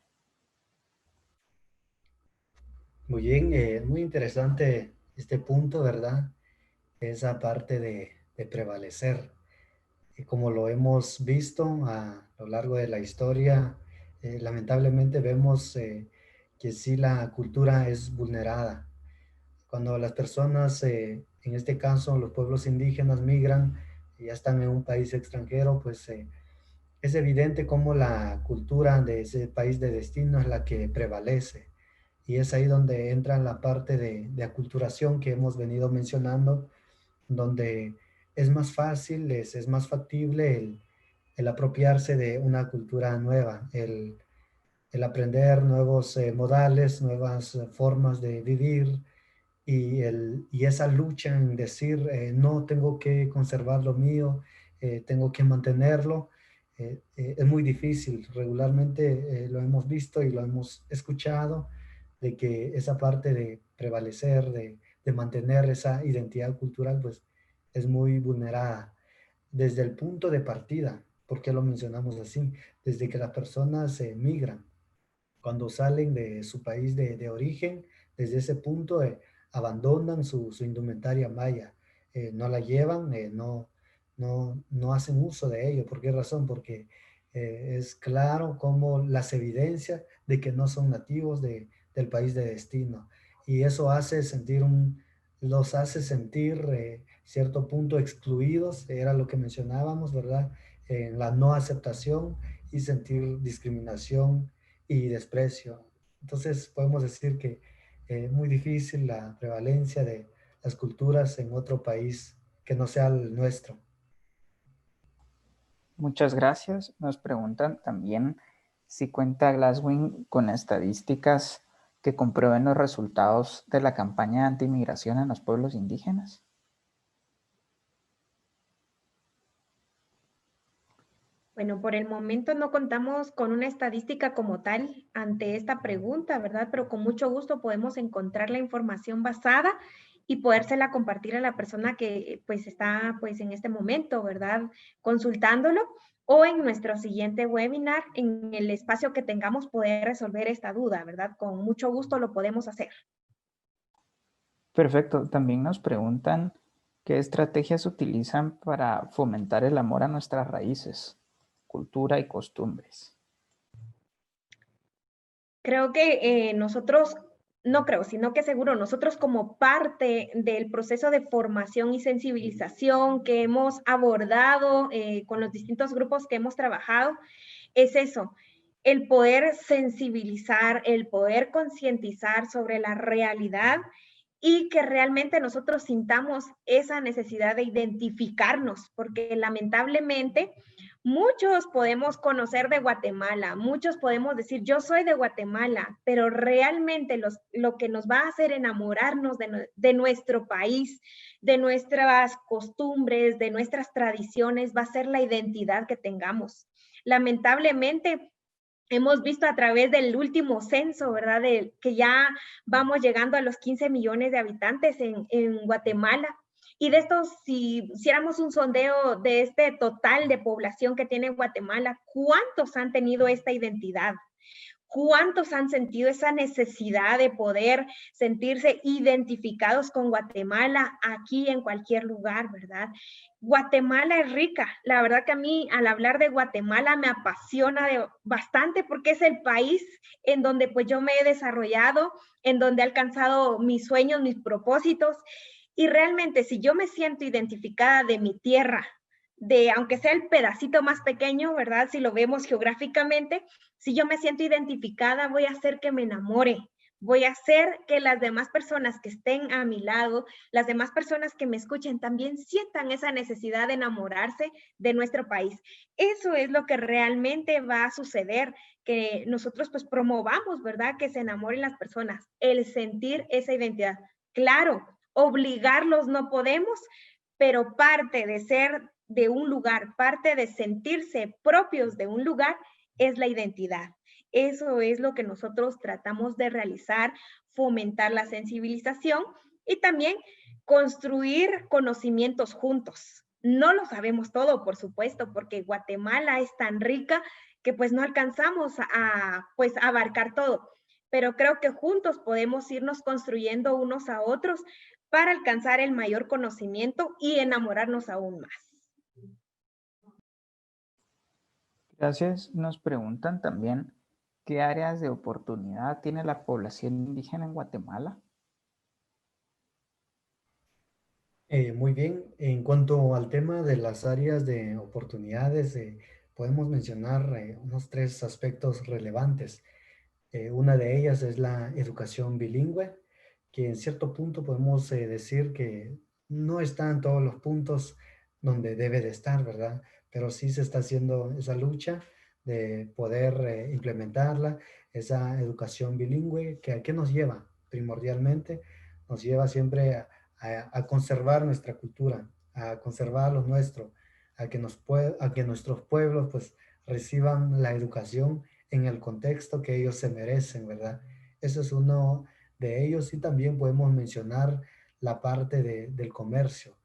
Muy bien, muy interesante este punto, ¿verdad? Esa parte de prevalecer. Y como lo hemos visto a lo largo de la historia, lamentablemente vemos que sí la cultura es vulnerada. Cuando las personas, en este caso los pueblos indígenas, migran y ya están en un país extranjero, pues es evidente cómo la cultura de ese país de destino es la que prevalece. Y es ahí donde entra la parte de aculturación que hemos venido mencionando, donde es más fácil, es más factible el apropiarse de una cultura nueva, el aprender nuevos modales, nuevas formas de vivir, y esa lucha en decir, no, tengo que conservar lo mío, tengo que mantenerlo, es muy difícil. Regularmente lo hemos visto y lo hemos escuchado, de que esa parte de prevalecer, de mantener esa identidad cultural, pues es muy vulnerada desde el punto de partida. ¿Por qué lo mencionamos así? Desde que las personas migran, cuando salen de su país de origen, desde ese punto abandonan su indumentaria maya, no la llevan, no hacen uso de ello. ¿Por qué razón? Porque es claro como las evidencias de que no son nativos del país de destino. Y eso los hace sentir cierto punto excluidos, era lo que mencionábamos, ¿verdad? La no aceptación y sentir discriminación y desprecio. Entonces podemos decir que es muy difícil la prevalencia de las culturas en otro país que no sea el nuestro. Muchas gracias. Nos preguntan también si cuenta Glasswing con estadísticas que comprueben los resultados de la campaña anti-inmigración en los pueblos indígenas. Bueno, por el momento no contamos con una estadística como tal ante esta pregunta, ¿verdad? Pero con mucho gusto podemos encontrar la información basada y podérsela compartir a la persona que pues está pues en este momento, ¿verdad? Consultándolo, o en nuestro siguiente webinar, en el espacio que tengamos, poder resolver esta duda, ¿verdad? Con mucho gusto lo podemos hacer. Perfecto. También nos preguntan qué estrategias utilizan para fomentar el amor a nuestras raíces, cultura y costumbres. Creo que nosotros, no creo, sino que seguro nosotros, como parte del proceso de formación y sensibilización que hemos abordado con los distintos grupos que hemos trabajado, es eso, el poder sensibilizar, el poder concientizar sobre la realidad y que realmente nosotros sintamos esa necesidad de identificarnos, porque lamentablemente muchos podemos conocer de Guatemala, muchos podemos decir yo soy de Guatemala, pero realmente lo que nos va a hacer enamorarnos de nuestro país, de nuestras costumbres, de nuestras tradiciones, va a ser la identidad que tengamos. Lamentablemente, hemos visto a través del último censo, ¿verdad? Que ya vamos llegando a los 15 millones de habitantes en Guatemala. Y de estos, si hiciéramos un sondeo de este total de población que tiene Guatemala, ¿cuántos han tenido esta identidad? ¿Cuántos han sentido esa necesidad de poder sentirse identificados con Guatemala aquí en cualquier lugar, verdad? Guatemala es rica. La verdad que a mí, al hablar de Guatemala, me apasiona bastante porque es el país en donde pues yo me he desarrollado, en donde he alcanzado mis sueños, mis propósitos. Y realmente, si yo me siento identificada de mi tierra, aunque sea el pedacito más pequeño, ¿verdad? Si lo vemos geográficamente, si yo me siento identificada, voy a hacer que me enamore, voy a hacer que las demás personas que estén a mi lado, las demás personas que me escuchen también sientan esa necesidad de enamorarse de nuestro país. Eso es lo que realmente va a suceder, que nosotros pues promovamos, ¿verdad? Que se enamoren las personas, el sentir esa identidad. Claro, obligarlos no podemos, pero parte de ser de un lugar, parte de sentirse propios de un lugar, es la identidad. Eso es lo que nosotros tratamos de realizar, fomentar la sensibilización y también construir conocimientos juntos. No lo sabemos todo, por supuesto, porque Guatemala es tan rica que pues no alcanzamos a abarcar todo, pero creo que juntos podemos irnos construyendo unos a otros para alcanzar el mayor conocimiento y enamorarnos aún más. Gracias. Nos preguntan también qué áreas de oportunidad tiene la población indígena en Guatemala. Muy bien, en cuanto al tema de las áreas de oportunidades, podemos mencionar unos 3 aspectos relevantes. Una de ellas es la educación bilingüe, que en cierto punto podemos decir que no está en todos los puntos donde debe de estar, ¿verdad? Pero sí se está haciendo esa lucha de poder implementarla, esa educación bilingüe, que ¿a qué nos lleva? Primordialmente, nos lleva siempre a conservar nuestra cultura, a conservar lo nuestro, a que nuestros pueblos pues reciban la educación en el contexto que ellos se merecen, ¿verdad? Eso es uno de ellos y también podemos mencionar la parte del comercio.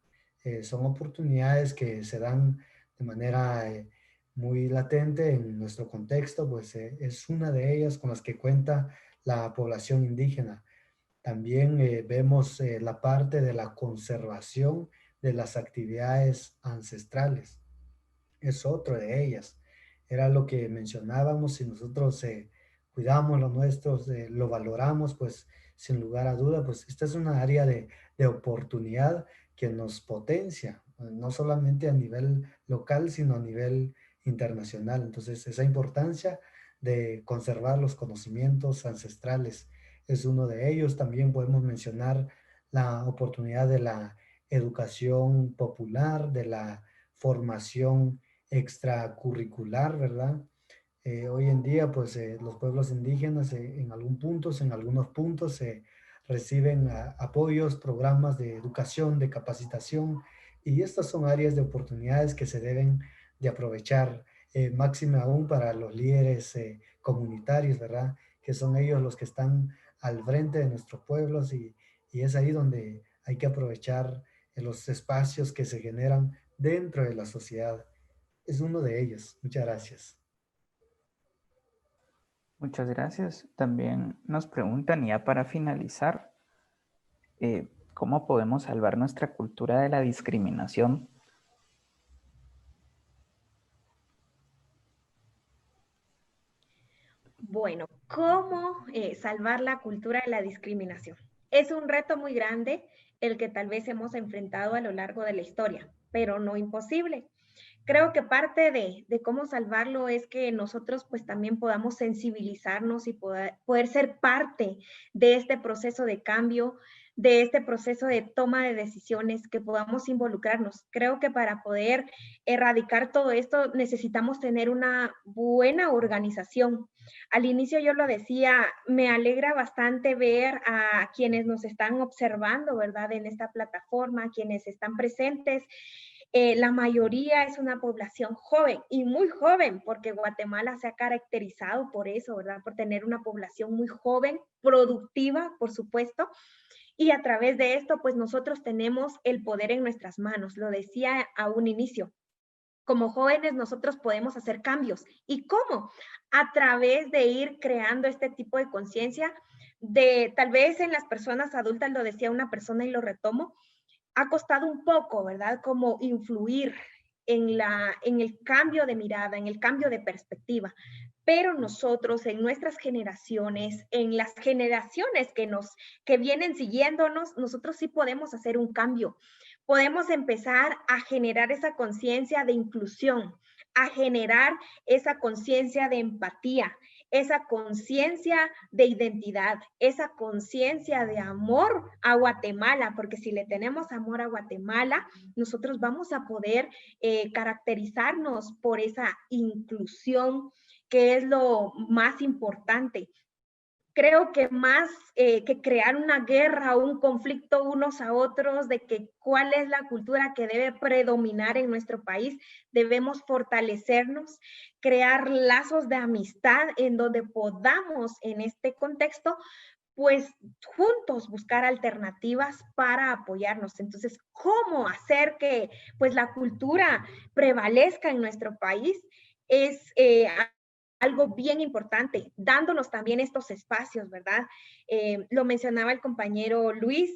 Son oportunidades que se dan de manera muy latente en nuestro contexto, pues es una de ellas con las que cuenta la población indígena. También vemos la parte de la conservación de las actividades ancestrales. Es otro de ellas. Era lo que mencionábamos, si nosotros cuidamos lo nuestro, lo valoramos, pues sin lugar a duda, pues esta es una área de oportunidad que nos potencia, no solamente a nivel local, sino a nivel internacional. Entonces, esa importancia de conservar los conocimientos ancestrales es uno de ellos. También podemos mencionar la oportunidad de la educación popular, de la formación extracurricular, ¿verdad? Hoy en día, pues los pueblos indígenas en algunos puntos reciben apoyos, programas de educación, de capacitación, y estas son áreas de oportunidades que se deben de aprovechar, máxime aún para los líderes comunitarios, ¿verdad? Que son ellos los que están al frente de nuestros pueblos y es ahí donde hay que aprovechar los espacios que se generan dentro de la sociedad. Es uno de ellos. Muchas gracias. Muchas gracias. También nos preguntan, ya para finalizar, ¿cómo podemos salvar nuestra cultura de la discriminación? Bueno, ¿cómo salvar la cultura de la discriminación? Es un reto muy grande el que tal vez hemos enfrentado a lo largo de la historia, pero no imposible. Creo que parte de cómo salvarlo es que nosotros pues también podamos sensibilizarnos y poder ser parte de este proceso de cambio, de este proceso de toma de decisiones, que podamos involucrarnos. Creo que para poder erradicar todo esto necesitamos tener una buena organización. Al inicio yo lo decía, me alegra bastante ver a quienes nos están observando, ¿verdad? En esta plataforma, quienes están presentes. La mayoría es una población joven y muy joven, porque Guatemala se ha caracterizado por eso, ¿verdad? Por tener una población muy joven, productiva, por supuesto. Y a través de esto, pues nosotros tenemos el poder en nuestras manos. Lo decía a un inicio. Como jóvenes nosotros podemos hacer cambios. ¿Y cómo? A través de ir creando este tipo de conciencia, de tal vez en las personas adultas, lo decía una persona y lo retomo, ha costado un poco, ¿verdad? Como influir en el cambio de mirada, en el cambio de perspectiva. Pero nosotros en nuestras generaciones, en las generaciones que vienen siguiéndonos, nosotros sí podemos hacer un cambio. Podemos empezar a generar esa conciencia de inclusión, a generar esa conciencia de empatía, esa conciencia de identidad, esa conciencia de amor a Guatemala, porque si le tenemos amor a Guatemala, nosotros vamos a poder caracterizarnos por esa inclusión, que es lo más importante. Creo que más que crear una guerra o un conflicto unos a otros de que cuál es la cultura que debe predominar en nuestro país, debemos fortalecernos, crear lazos de amistad en donde podamos en este contexto, pues juntos buscar alternativas para apoyarnos. Entonces, ¿cómo hacer que pues la cultura prevalezca en nuestro país? Es algo bien importante, dándonos también estos espacios, ¿verdad? Lo mencionaba el compañero Luis,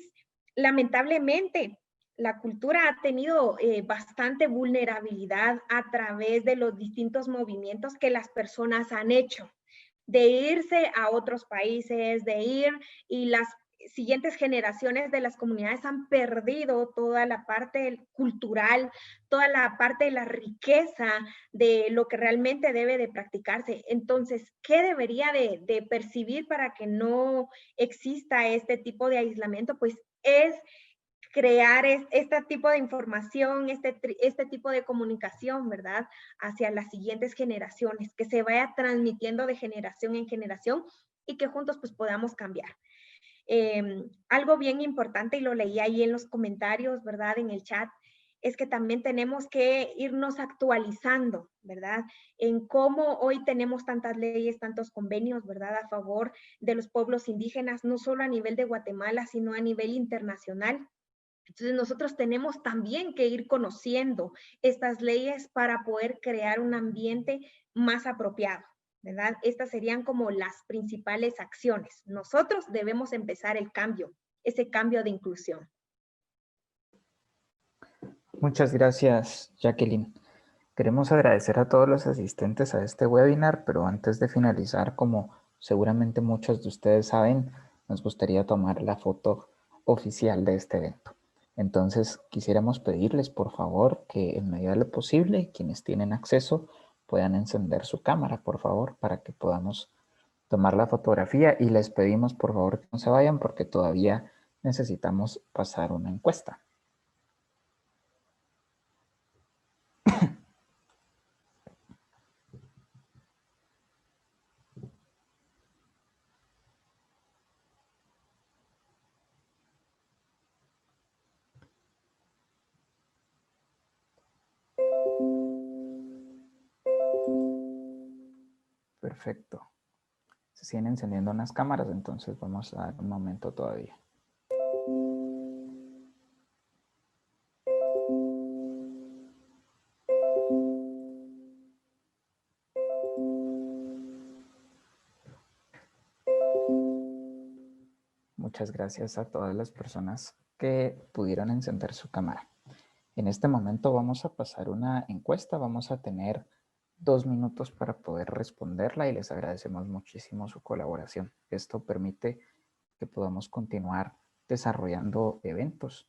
lamentablemente la cultura ha tenido bastante vulnerabilidad a través de los distintos movimientos que las personas han hecho, de irse a otros países, de ir y las siguientes generaciones de las comunidades han perdido toda la parte cultural, toda la parte de la riqueza de lo que realmente debe de practicarse. Entonces, ¿qué debería de percibir para que no exista este tipo de aislamiento? Pues es crear este tipo de información, este tipo de comunicación, ¿verdad? Hacia las siguientes generaciones, que se vaya transmitiendo de generación en generación y que juntos pues podamos cambiar. Algo bien importante, y lo leí ahí en los comentarios, ¿verdad? En el chat, es que también tenemos que irnos actualizando, ¿verdad? En cómo hoy tenemos tantas leyes, tantos convenios, ¿verdad? A favor de los pueblos indígenas, no solo a nivel de Guatemala, sino a nivel internacional. Entonces nosotros tenemos también que ir conociendo estas leyes para poder crear un ambiente más apropiado, ¿verdad? Estas serían como las principales acciones. Nosotros debemos empezar el cambio, ese cambio de inclusión. Muchas gracias, Jacqueline. Queremos agradecer a todos los asistentes a este webinar, pero antes de finalizar, como seguramente muchos de ustedes saben, nos gustaría tomar la foto oficial de este evento. Entonces, quisiéramos pedirles, por favor, que en medida de lo posible, quienes tienen acceso, puedan encender su cámara, por favor, para que podamos tomar la fotografía. Y les pedimos, por favor, que no se vayan porque todavía necesitamos pasar una encuesta. Perfecto. Se siguen encendiendo unas cámaras, entonces vamos a dar un momento todavía. Muchas gracias a todas las personas que pudieron encender su cámara. En este momento vamos a pasar una encuesta, vamos a tener 2 minutos para poder responderla y les agradecemos muchísimo su colaboración. Esto permite que podamos continuar desarrollando eventos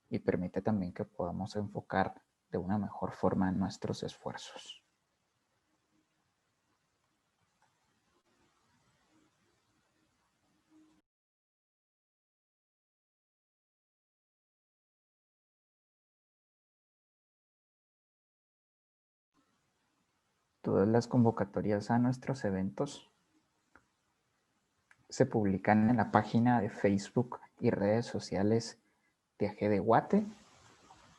y permite también que podamos enfocar de una mejor forma nuestros esfuerzos. Todas las convocatorias a nuestros eventos se publican en la página de Facebook y redes sociales de AG de Guate,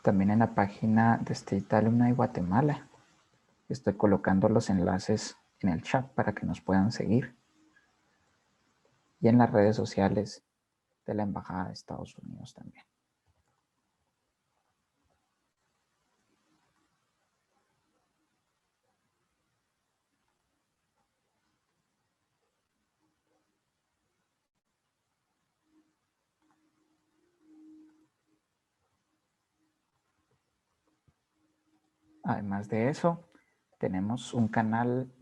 también en la página de State Alumni Guatemala. Estoy colocando los enlaces en el chat para que nos puedan seguir, y en las redes sociales de la Embajada de Estados Unidos también. Además de eso, tenemos un canal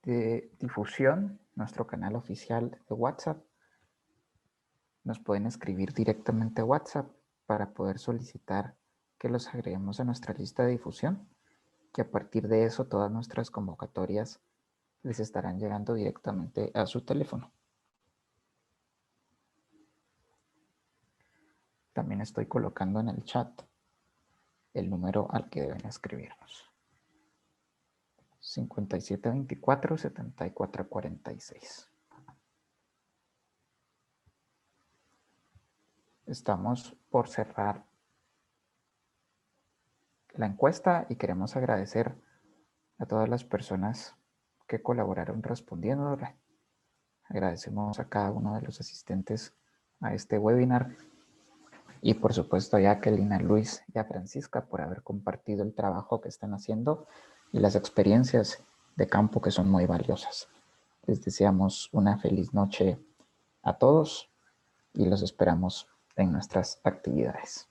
de difusión, nuestro canal oficial de WhatsApp. Nos pueden escribir directamente a WhatsApp para poder solicitar que los agreguemos a nuestra lista de difusión, que a partir de eso todas nuestras convocatorias les estarán llegando directamente a su teléfono. También estoy colocando en el chat el número al que deben escribirnos. 5724-7446. Estamos por cerrar la encuesta y queremos agradecer a todas las personas que colaboraron respondiéndola. Agradecemos a cada uno de los asistentes a este webinar y por supuesto a Jacqueline, a Luis y a Francisca por haber compartido el trabajo que están haciendo y las experiencias de campo que son muy valiosas. Les deseamos una feliz noche a todos y los esperamos en nuestras actividades.